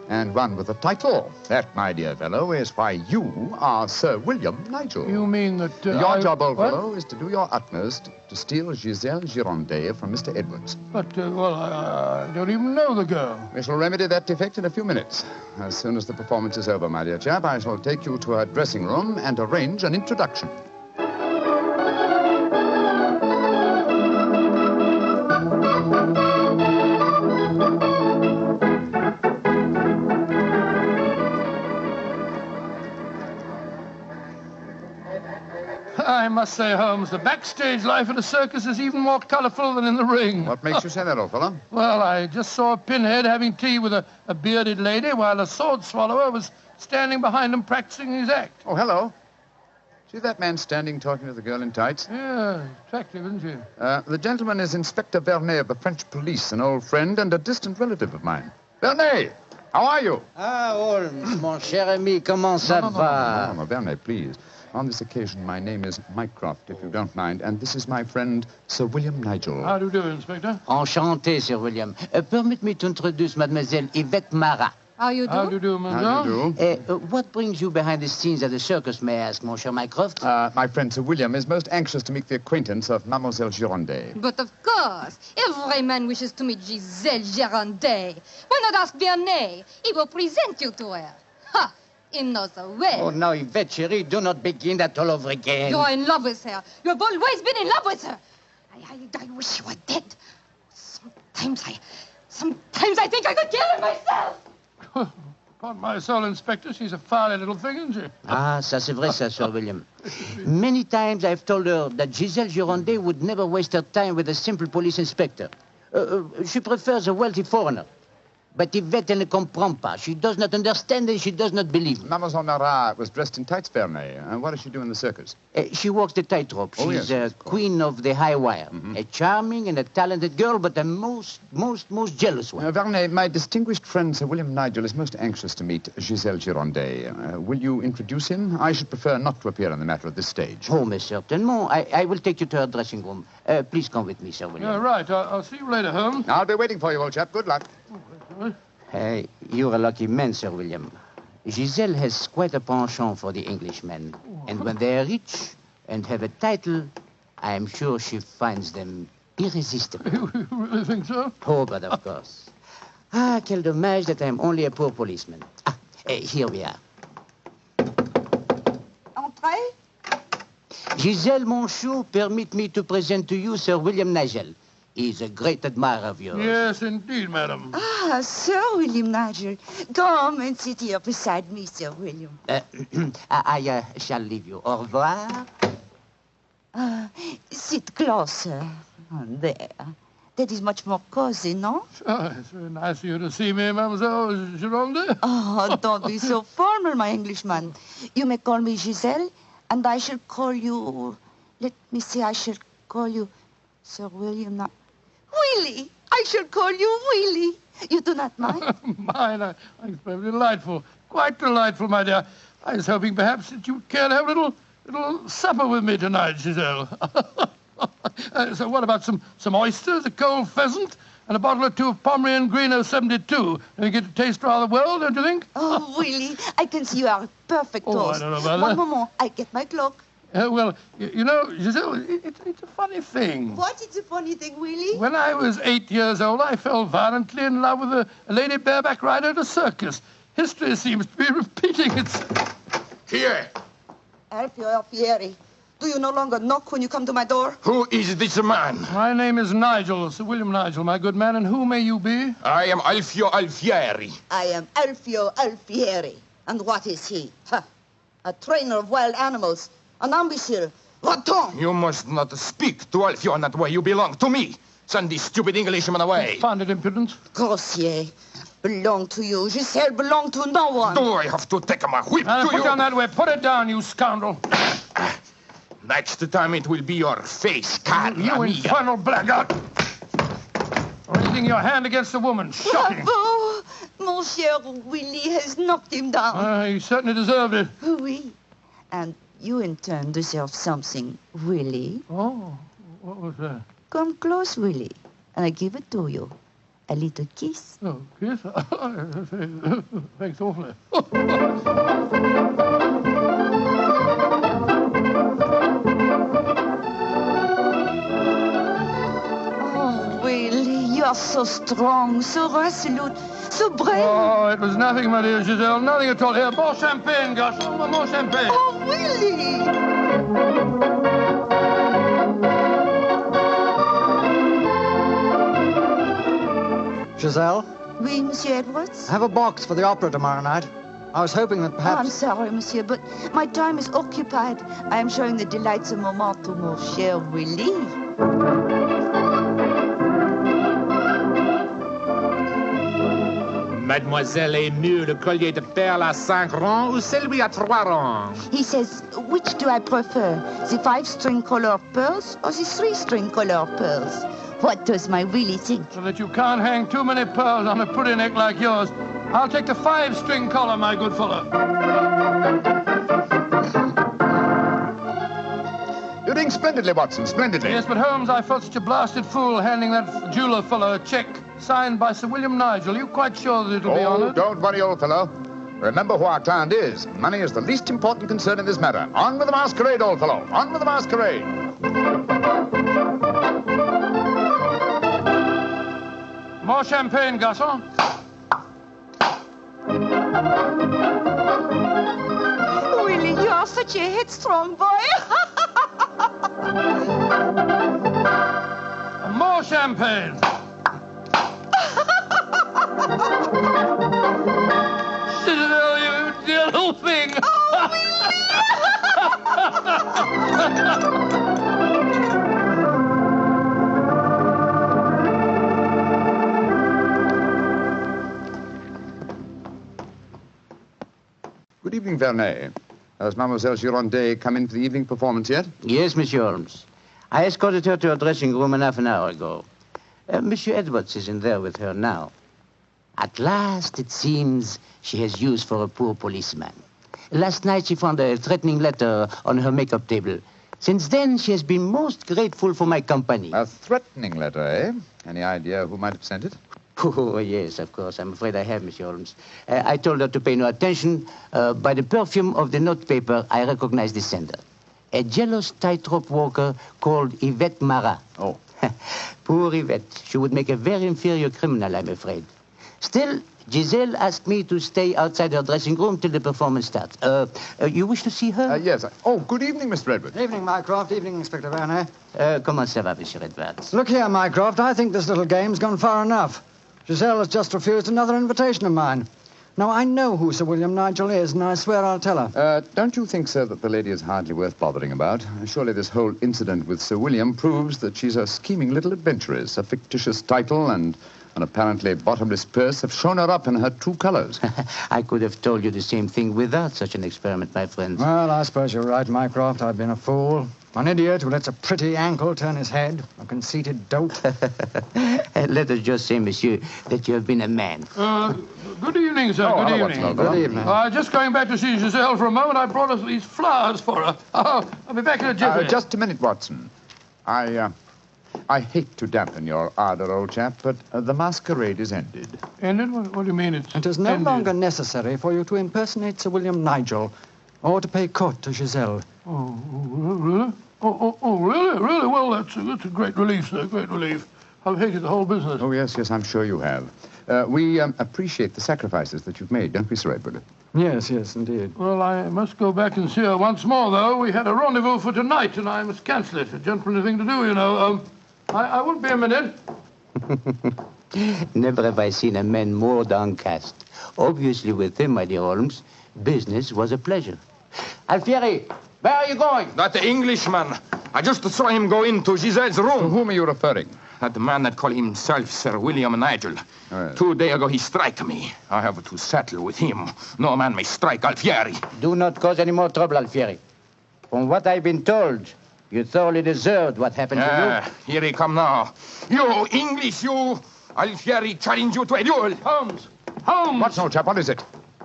And one with a title. That, my dear fellow, is why you are Sir William Nigel. You mean that... Your job, old fellow, is to do your utmost to steal Giselle Girondet from Mr. Edwards. But, I don't even know the girl. We shall remedy that defect in a few minutes. As soon as the performance is over, my dear chap, I shall take you to her dressing room and arrange an introduction. I must say, Holmes, the backstage life at a circus is even more colourful than in the ring. What makes you say that, old fellow? Well, I just saw a pinhead having tea with a bearded lady while a sword swallower was standing behind him practicing his act. Oh, hello. See that man standing talking to the girl in tights? Yeah, attractive, isn't she? The gentleman is Inspector Vernet of the French police, an old friend and a distant relative of mine. Vernet, how are you? Ah, Holmes, mon cher ami, comment ça va? No, Vernet, please. On this occasion, my name is Mycroft, if you don't mind, and this is my friend, Sir William Nigel. How do you do, Inspector? Enchanté, Sir William. Permit me to introduce Mademoiselle Yvette Marat. How you do? How do you do, madame? How do you do? What brings you behind the scenes at the circus, may I ask, Monsieur Mycroft? My friend Sir William is most anxious to make the acquaintance of Mademoiselle Girondet. But of course, every man wishes to meet Giselle Girondet. Why not ask Vernet? He will present you to her. Ha! He knows her well. Oh, now, Yvette, chérie, do not begin that all over again. You're in love with her. You've always been in love with her. I wish you were dead. Sometimes I think I could kill her myself. Upon my soul, Inspector, she's a fiery little thing, isn't she? Ah, ça c'est vrai, ça, Sir William. Many times I've told her that Giselle Girondet would never waste her time with a simple police inspector. She prefers a wealthy foreigner. But Yvette ne comprend pas. She does not understand and she does not believe. Mademoiselle Marat was dressed in tights, Vernet. What does she do in the circus? She walks the tightrope. Oh, She's yes, queen of the high wire. A charming and a talented girl, but a most jealous one. Vernet, my distinguished friend Sir William Nigel is most anxious to meet Giselle Girondet. Will you introduce him? I should prefer not to appear in the matter at this stage. Oh, mais certainement. I will take you to her dressing room. Please come with me, Sir William. Yeah, right. I'll see you later, Holmes. I'll be waiting for you, old chap. Good luck. You're a lucky man, Sir William. Giselle has quite a penchant for the Englishmen. And when they are rich and have a title, I am sure she finds them irresistible. You really think so? Oh, but of course. Ah, quel dommage that I'm only a poor policeman. Here we are. Entrez. Giselle, mon chou, permit me to present to you Sir William Nigel. He's a great admirer of yours. Yes, indeed, madam. Ah, Sir William Nigel. Come and sit here beside me, Sir William. I shall leave you. Au revoir. Sit closer. There. That is much more cozy, no? Oh, it's very nice of you to see me, Mademoiselle Girondet. Oh, don't be so formal, my Englishman. You may call me Giselle, and I shall call you... Let me see, I shall call you Sir William... Willie! I shall call you Willie. You do not mind? Mine, I'm very delightful. Quite delightful, my dear. I was hoping perhaps that you'd care to have a little supper with me tonight, Giselle. So what about some oysters, a cold pheasant, and a bottle or two of Pomeranian Green 072? And you get to taste rather well, don't you think? Oh, Willie, I can see you are a perfect host. I don't know about One that. moment, I get my cloak. Well, you know, Giselle, it's a funny thing. What is a funny thing, Willie? When I was 8 years old, I fell violently in love with a lady bareback rider at a circus. History seems to be repeating itself. Here. Alfieri, do you no longer knock when you come to my door? Who is this man? My name is Nigel, Sir William Nigel, my good man, and who may you be? I am Alfio Alfieri. I am Alfio Alfieri. And what is he? A trainer of wild animals. An imbecile. Va-t'en! You must not speak to Alfio in that way. You belong to me. Send this stupid Englishman away. Founded impudence. Grossier. Belong to you. Giselle belong to no one. Do I have to take my whip to Put you? down that way. Put it down, you scoundrel. Next time it will be your face, cara You mia. infernal blackguard. Raising your hand against a woman. Shocking. Bravo! Mon cher Willie has knocked him down. He certainly deserved it. Oui. And you in turn deserve something, Willie. Oh, what was that? Come close, Willie, and I give it to you. A little kiss. Oh, kiss? Thanks awfully. Oh, Willie, you are so strong, so resolute, so brave. Oh, it was nothing, my dear Giselle. Nothing at all. Here, more champagne, gosh. More champagne. Oh, Willie! Giselle, Oui, Monsieur Edwards? I have a box for the opera tomorrow night. I was hoping that Oh, I'm perhaps... sorry, Monsieur, but my time is occupied. I am showing the delights of moment to mon cher Willie. Mademoiselle aime mieux le collier de perles à 5 rangs ou celui à 3 rangs? He says, which do I prefer, the 5-string color pearls or the 3-string color pearls? What does my Willie think? So that you can't hang too many pearls on a pretty neck like yours. I'll take the 5-string collar, my good fellow. You're doing splendidly, Watson, splendidly. Yes, but Holmes, I felt such a blasted fool handing that jeweler fellow a check. signed by Sir William Nigel. You quite sure that it'll be honoured? Don't worry, old fellow. Remember who our client is. Money is the least important concern in this matter. On with the masquerade, old fellow. On with the masquerade. More champagne, garçon. Willie, you are such a headstrong boy. More champagne. Citadel, you dear little thing. Good evening, Vernet. Has Mademoiselle Girondet come in for the evening performance yet? Yes, Monsieur Holmes. I escorted her to her dressing room half an hour ago. Monsieur Edwards is in there with her now. At last, it seems, she has used for a poor policeman. Last night, she found a threatening letter on her makeup table. Since then, she has been most grateful for my company. A threatening letter, eh? Any idea who might have sent it? Oh, yes, of course. I'm afraid I have, Monsieur Holmes. I told her to pay no attention. By the perfume of the notepaper, I recognize the sender. A jealous tightrope walker called Yvette Marat. Oh. Poor Yvette. She would make a very inferior criminal, I'm afraid. Still, Giselle asked me to stay outside her dressing room till the performance starts. You wish to see her? Yes. Oh, good evening, Mr. Edwards. Evening, Mycroft. Evening, Inspector Vernet. Comment ça va, Monsieur Edwards? Look here, Mycroft. I think this little game's gone far enough. Giselle has just refused another invitation of mine. Now, I know who Sir William Nigel is, and I swear I'll tell her. Don't you think, sir, that the lady is hardly worth bothering about? Surely this whole incident with Sir William proves that she's a scheming little adventuress. A fictitious title and an apparently bottomless purse have shown her up in her true colors. I could have told you the same thing without such an experiment, my friend. Well, I suppose you're right, Mycroft. I've been a fool. An idiot who lets a pretty ankle turn his head. A conceited dolt. Let us just say, monsieur, that you have been a man. Good evening, sir. Good evening. Good evening. Just going back to see Giselle for a moment, I brought us these flowers for her. I'll be back in a jiffy. Just a minute, Watson. I hate to dampen your ardor, old chap, but the masquerade is ended. Ended? What do you mean it's It is no ended? longer necessary for you to impersonate Sir William Nigel or to pay court to Giselle. Oh, really? Oh, really? Really? Well, that's a great relief, sir. Great relief. I've hated the whole business. Oh, yes, I'm sure you have. We appreciate the sacrifices that you've made, don't we, Sir Edward? Yes, indeed. Well, I must go back and see her once more, though. We had a rendezvous for tonight, and I must cancel it. A gentlemanly thing to do, you know. I won't be a minute. Never have I seen a man more downcast. Obviously, with him, my dear Holmes, business was a pleasure. Alfieri, where are you going? That Englishman. I just saw him go into Giselle's room. To whom are you referring? That man that call himself Sir William Nigel. Yes. 2 days ago, he strike me. I have to settle with him. No man may strike Alfieri. Do not cause any more trouble, Alfieri. From what I've been told, you thoroughly deserved what happened to you. Here he come now. You, English, you. Alfieri challenge you to a duel. Holmes! Watson, old chap, what is it?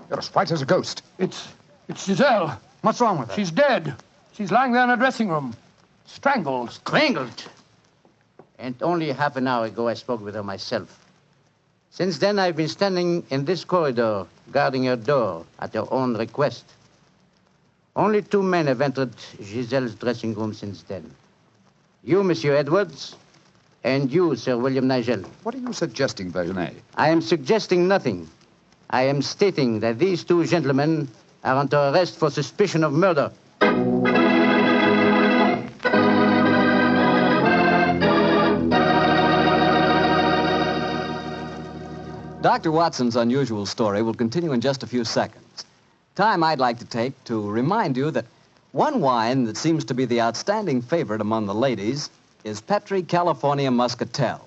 You're as white as a ghost. It's Giselle. What's wrong with her? She's dead. She's lying there in her dressing room. Strangled. Strangled. And only half an hour ago, I spoke with her myself. Since then, I've been standing in this corridor, guarding her door at her own request. Only 2 men have entered Giselle's dressing room since then. You, Monsieur Edwards, and you, Sir William Nigel. What are you suggesting, Vernet? I am suggesting nothing. I am stating that these 2 gentlemen are under arrest for suspicion of murder. Dr. Watson's unusual story will continue in just a few seconds. Time I'd like to take to remind you that one wine that seems to be the outstanding favorite among the ladies is Petri California Muscatel.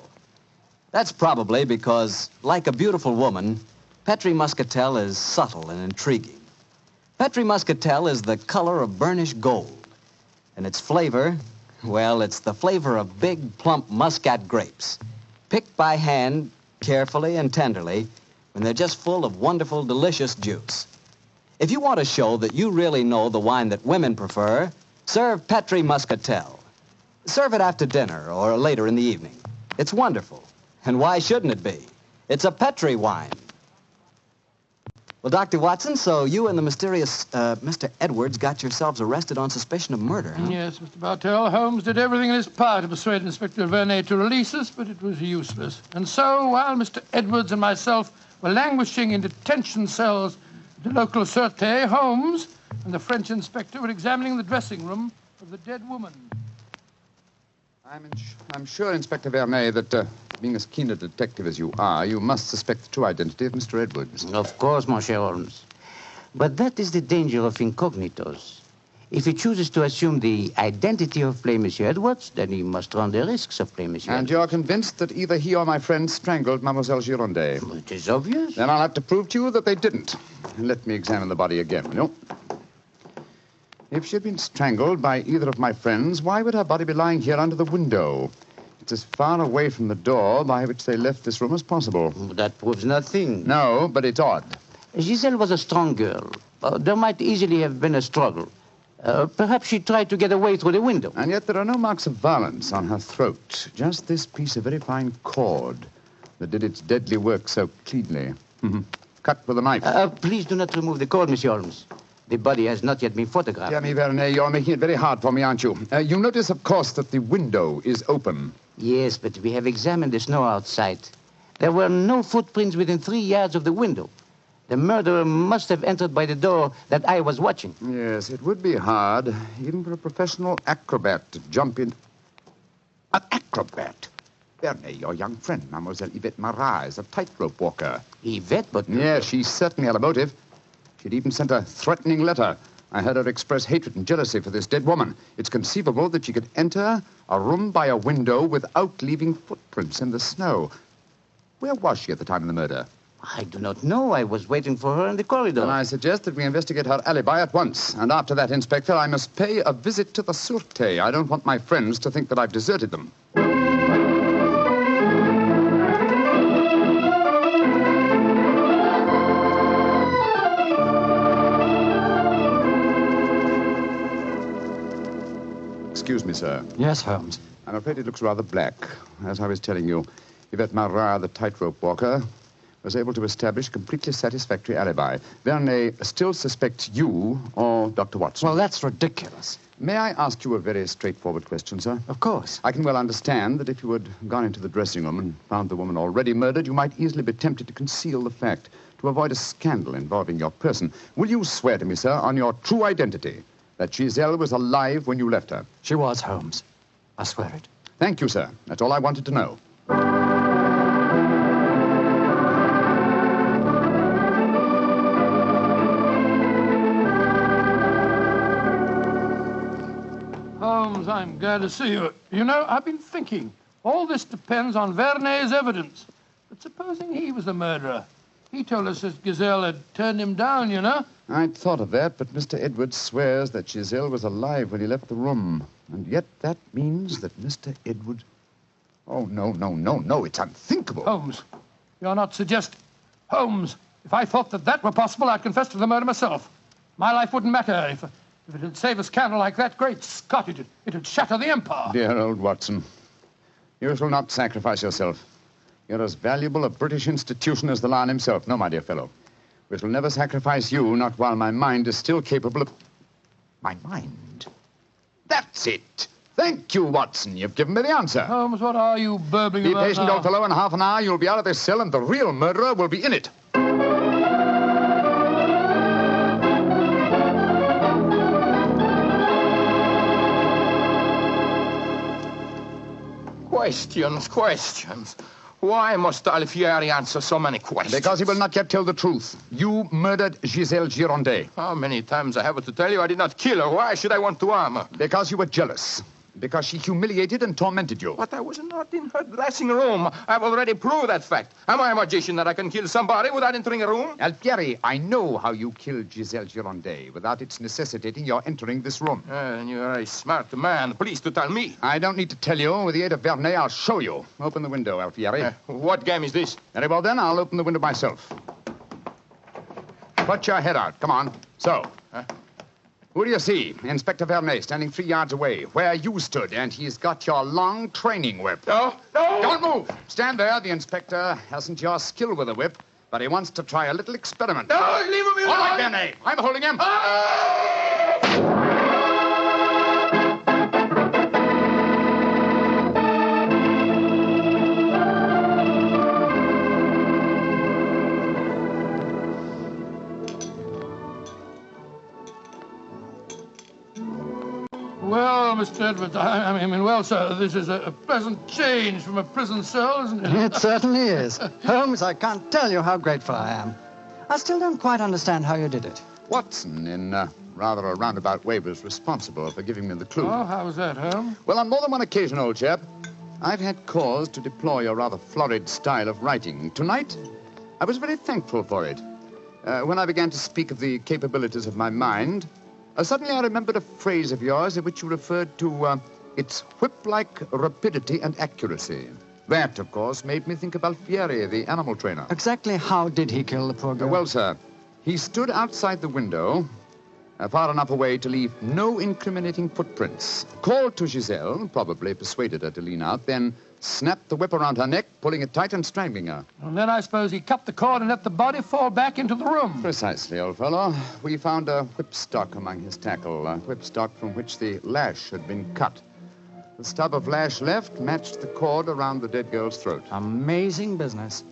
That's probably because, like a beautiful woman, Petri Muscatel is subtle and intriguing. Petri Muscatel is the color of burnished gold. And its flavor, well, it's the flavor of big, plump Muscat grapes, picked by hand carefully and tenderly when they're just full of wonderful, delicious juice. If you want to show that you really know the wine that women prefer, serve Petri Muscatel. Serve it after dinner or later in the evening. It's wonderful, And why shouldn't it be? It's a Petri wine. Well, Dr. Watson, so you and the mysterious Mr. Edwards got yourselves arrested on suspicion of murder, huh? Yes, Mr. Bartell. Holmes did everything in his power to persuade Inspector Vernet to release us, but it was useless. And so, while Mr. Edwards and myself were languishing in detention cells at the local Sûreté, Holmes and the French inspector were examining the dressing room of the dead woman. I'm sure, Inspector Vernet, that being as keen a detective as you are, you must suspect the true identity of Mr. Edwards. Of course, Monsieur Holmes. But that is the danger of incognitos. If he chooses to assume the identity of plain Monsieur Edwards, then he must run the risks of plain Monsieur And Edwards. you're convinced that either he or my friend strangled Mademoiselle Girondet? It is obvious. Then I'll have to prove to you that they didn't. Let me examine the body again, will you? If she had been strangled by either of my friends, why would her body be lying here under the window? It's as far away from the door by which they left this room as possible. That proves nothing. No, but it's odd. Giselle was a strong girl. There might easily have been a struggle. Perhaps she tried to get away through the window. And yet there are no marks of violence on her throat. Just this piece of very fine cord that did its deadly work so cleanly. Cut with a knife. Please do not remove the cord, Monsieur Holmes. The body has not yet been photographed. Dear me, Vernet, you're making it very hard for me, aren't you? You notice, of course, that the window is open. Yes, but we have examined the snow outside. There were no footprints within 3 yards of the window. The murderer must have entered by the door that I was watching. Yes, it would be hard, even for a professional acrobat to jump in. An acrobat? Vernet, your young friend, Mademoiselle Yvette Marat, is a tightrope walker. Yvette, but... Yes, she certainly had a motive. She'd even sent a threatening letter. I heard her express hatred and jealousy for this dead woman. It's conceivable that she could enter a room by a window without leaving footprints in the snow. Where was she at the time of the murder? I do not know. I was waiting for her in the corridor. Then I suggest that we investigate her alibi at once. And after that, Inspector, I must pay a visit to the Sûreté. I don't want my friends to think that I've deserted them. Excuse me, sir. Yes, Holmes. I'm afraid it looks rather black. As I was telling you, Yvette Marat, the tightrope walker, was able to establish a completely satisfactory alibi. Vernet still suspects you or Dr. Watson. Well, that's ridiculous. May I ask you a very straightforward question, sir? Of course. I can well understand that if you had gone into the dressing room and found the woman already murdered, you might easily be tempted to conceal the fact, to avoid a scandal involving your person. Will you swear to me, sir, on your true identity, that Giselle was alive when you left her? She was, Holmes. I swear it. Thank you, sir. That's all I wanted to know. Holmes, I'm glad to see you. You know, I've been thinking. All this depends on Vernet's evidence. But supposing he was the murderer? He told us that Giselle had turned him down, you know. I'd thought of that, but Mr. Edwards swears that Giselle was alive when he left the room. And yet that means that Mr. Edwards... Oh, no, it's unthinkable. Holmes, you're not suggesting... Holmes, if I thought that were possible, I'd confess to the murder myself. My life wouldn't matter if it had saved a scandal like that. Great Scott, it'd shatter the empire. Dear old Watson, you shall not sacrifice yourself. You're as valuable a British institution as the Lion himself. No, my dear fellow. We shall never sacrifice you, not while my mind is still capable of... My mind? That's it. Thank you, Watson. You've given me the answer. Holmes, what are you burbling about Be patient, now? old fellow. In half an hour, you'll be out of this cell, and the real murderer will be in it. Questions. Why must Alfieri answer so many questions? Because he will not yet tell the truth. You murdered Giselle Girondet. How many times I have to tell you I did not kill her? Why should I want to harm her? Because you were jealous. Because she humiliated and tormented you. But I was not in her dressing room. I've already proved that fact. Am I a magician that I can kill somebody without entering a room? Alfieri, I know how you killed Giselle Girondet without its necessitating your entering this room. And you're a smart man. Please to tell me. I don't need to tell you. With the aid of Vernet, I'll show you. Open the window, Alfieri. What game is this? Very well, then. I'll open the window myself. Put your head out. Come on. So. Who do you see? Inspector Vernet, standing 3 yards away, where you stood, and he's got your long training whip. No! Don't move! Stand there. The inspector hasn't your skill with a whip, but he wants to try a little experiment. No, leave him alone! All right, Vernet. I'm holding him. Well, Mr. Edwards, I mean, well, sir, this is a pleasant change from a prison cell, isn't it? It certainly is. Holmes, I can't tell you how grateful I am. I still don't quite understand how you did it. Watson, in rather a roundabout way, was responsible for giving me the clue. Oh, how was that, Holmes? Well, on more than one occasion, old chap, I've had cause to deplore your rather florid style of writing. Tonight, I was very thankful for it. When I began to speak of the capabilities of my mind, suddenly I remembered a phrase of yours in which you referred to its whip-like rapidity and accuracy. That, of course, made me think of Alfieri, the animal trainer. Exactly how did he kill the poor girl? Well, sir, he stood outside the window, far enough away to leave no incriminating footprints. Called to Giselle, probably persuaded her to lean out, then snapped the whip around her neck, pulling it tight and strangling her. And then I suppose he cut the cord and let the body fall back into the room. Precisely, old fellow. We found a whipstock among his tackle, a whipstock from which the lash had been cut. The stub of lash left matched the cord around the dead girl's throat. Amazing business.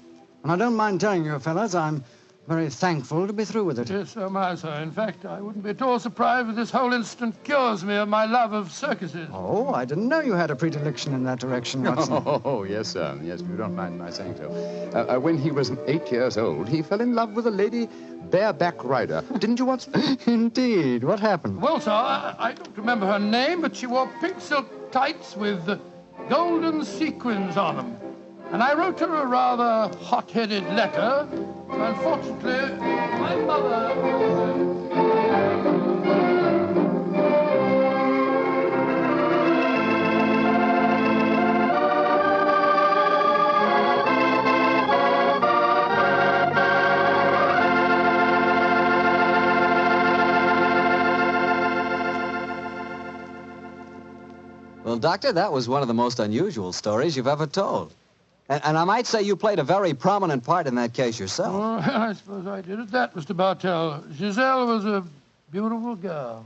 And I don't mind telling you, fellas, I'm very thankful to be through with it. Yes, so am I, sir. In fact, I wouldn't be at all surprised if this whole incident cures me of my love of circuses. Oh, I didn't know you had a predilection in that direction, Watson. Oh, yes, sir. Yes, if you don't mind my saying so. When he was 8 years old, he fell in love with a lady bareback rider. Didn't you, Watson? Indeed. What happened? Well, sir, I don't remember her name, but she wore pink silk tights with golden sequins on them. And I wrote her a rather hot-headed letter. Unfortunately, my mother... Well, Doctor, that was one of the most unusual stories you've ever told. And I might say you played a very prominent part in that case yourself. Oh, I suppose I did at that, Mr. Bartell. Giselle was a beautiful girl.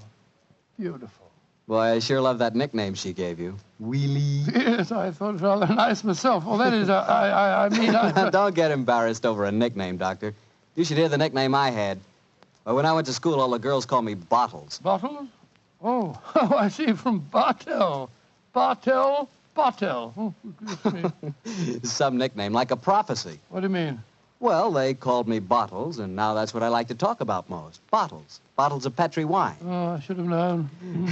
Beautiful. Boy, I sure love that nickname she gave you. Wheelie. Yes, I thought it was rather nice myself. Well, that is, I mean... Don't get embarrassed over a nickname, Doctor. You should hear the nickname I had. Well, when I went to school, all the girls called me Bottles. Bottles? Oh, I see, from Bartell. Bartell? Oh, some nickname, like a prophecy. What do you mean? Well, they called me Bottles, and now that's what I like to talk about most. Bottles. Bottles of Petri wine. Oh, I should have known.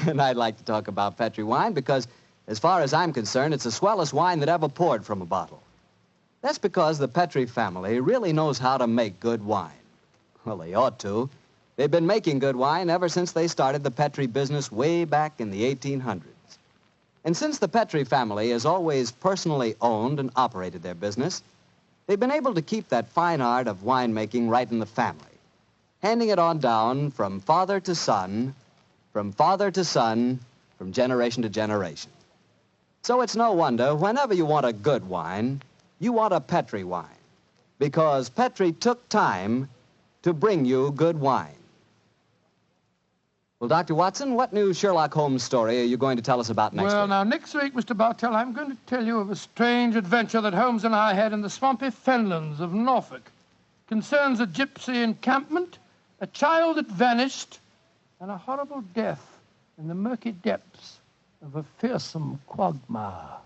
And I'd like to talk about Petri wine because, as far as I'm concerned, it's the swellest wine that ever poured from a bottle. That's because the Petri family really knows how to make good wine. Well, they ought to. They've been making good wine ever since they started the Petri business way back in the 1800s. And since the Petri family has always personally owned and operated their business, they've been able to keep that fine art of winemaking right in the family, handing it on down from father to son, from generation to generation. So it's no wonder, whenever you want a good wine, you want a Petri wine, because Petri took time to bring you good wine. Well, Dr. Watson, what new Sherlock Holmes story are you going to tell us about next week? Well, now, next week, Mr. Bartell, I'm going to tell you of a strange adventure that Holmes and I had in the swampy fenlands of Norfolk. It concerns a gypsy encampment, a child that vanished, and a horrible death in the murky depths of a fearsome quagmire.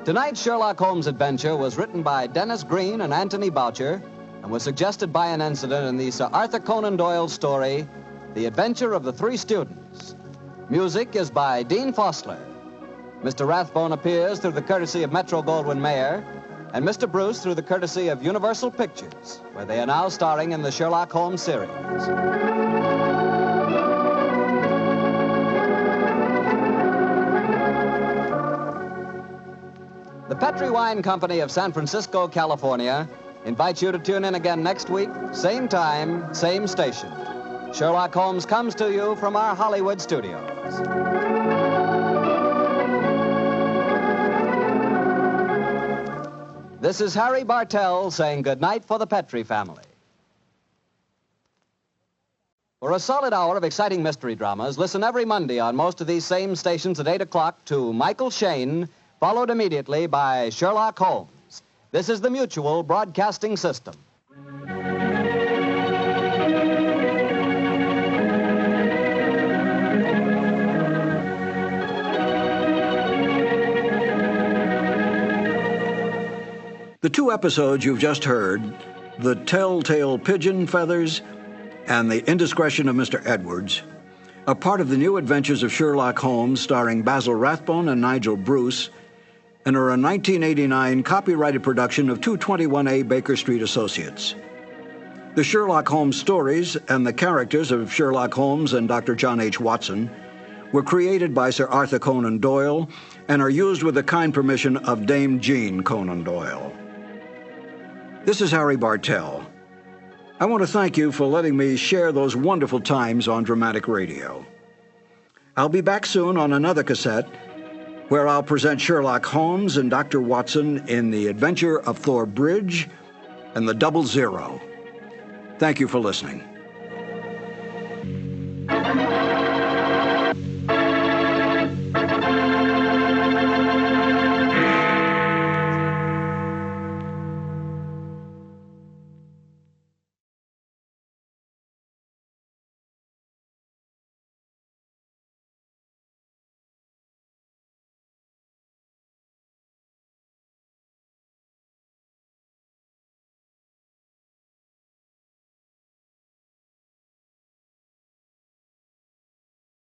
Tonight's Sherlock Holmes adventure was written by Dennis Green and Anthony Boucher and was suggested by an incident in the Sir Arthur Conan Doyle story, The Adventure of the Three Students. Music is by Dean Fosler. Mr. Rathbone appears through the courtesy of Metro-Goldwyn-Mayer, and Mr. Bruce through the courtesy of Universal Pictures, where they are now starring in the Sherlock Holmes series. Petri Wine Company of San Francisco, California, invites you to tune in again next week, same time, same station. Sherlock Holmes comes to you from our Hollywood studios. This is Harry Bartell saying goodnight for the Petri family. For a solid hour of exciting mystery dramas, listen every Monday on most of these same stations at 8 o'clock to Michael Shayne, followed immediately by Sherlock Holmes. This is the Mutual Broadcasting System. The two episodes you've just heard, The Telltale Pigeon Feathers and The Indiscretion of Mr. Edwards, are part of the new Adventures of Sherlock Holmes starring Basil Rathbone and Nigel Bruce, and are a 1989 copyrighted production of 221A Baker Street Associates. The Sherlock Holmes stories and the characters of Sherlock Holmes and Dr. John H. Watson were created by Sir Arthur Conan Doyle and are used with the kind permission of Dame Jean Conan Doyle. This is Harry Bartell. I want to thank you for letting me share those wonderful times on dramatic radio. I'll be back soon on another cassette where I'll present Sherlock Holmes and Dr. Watson in The Adventure of Thor Bridge and The Double Zero. Thank you for listening.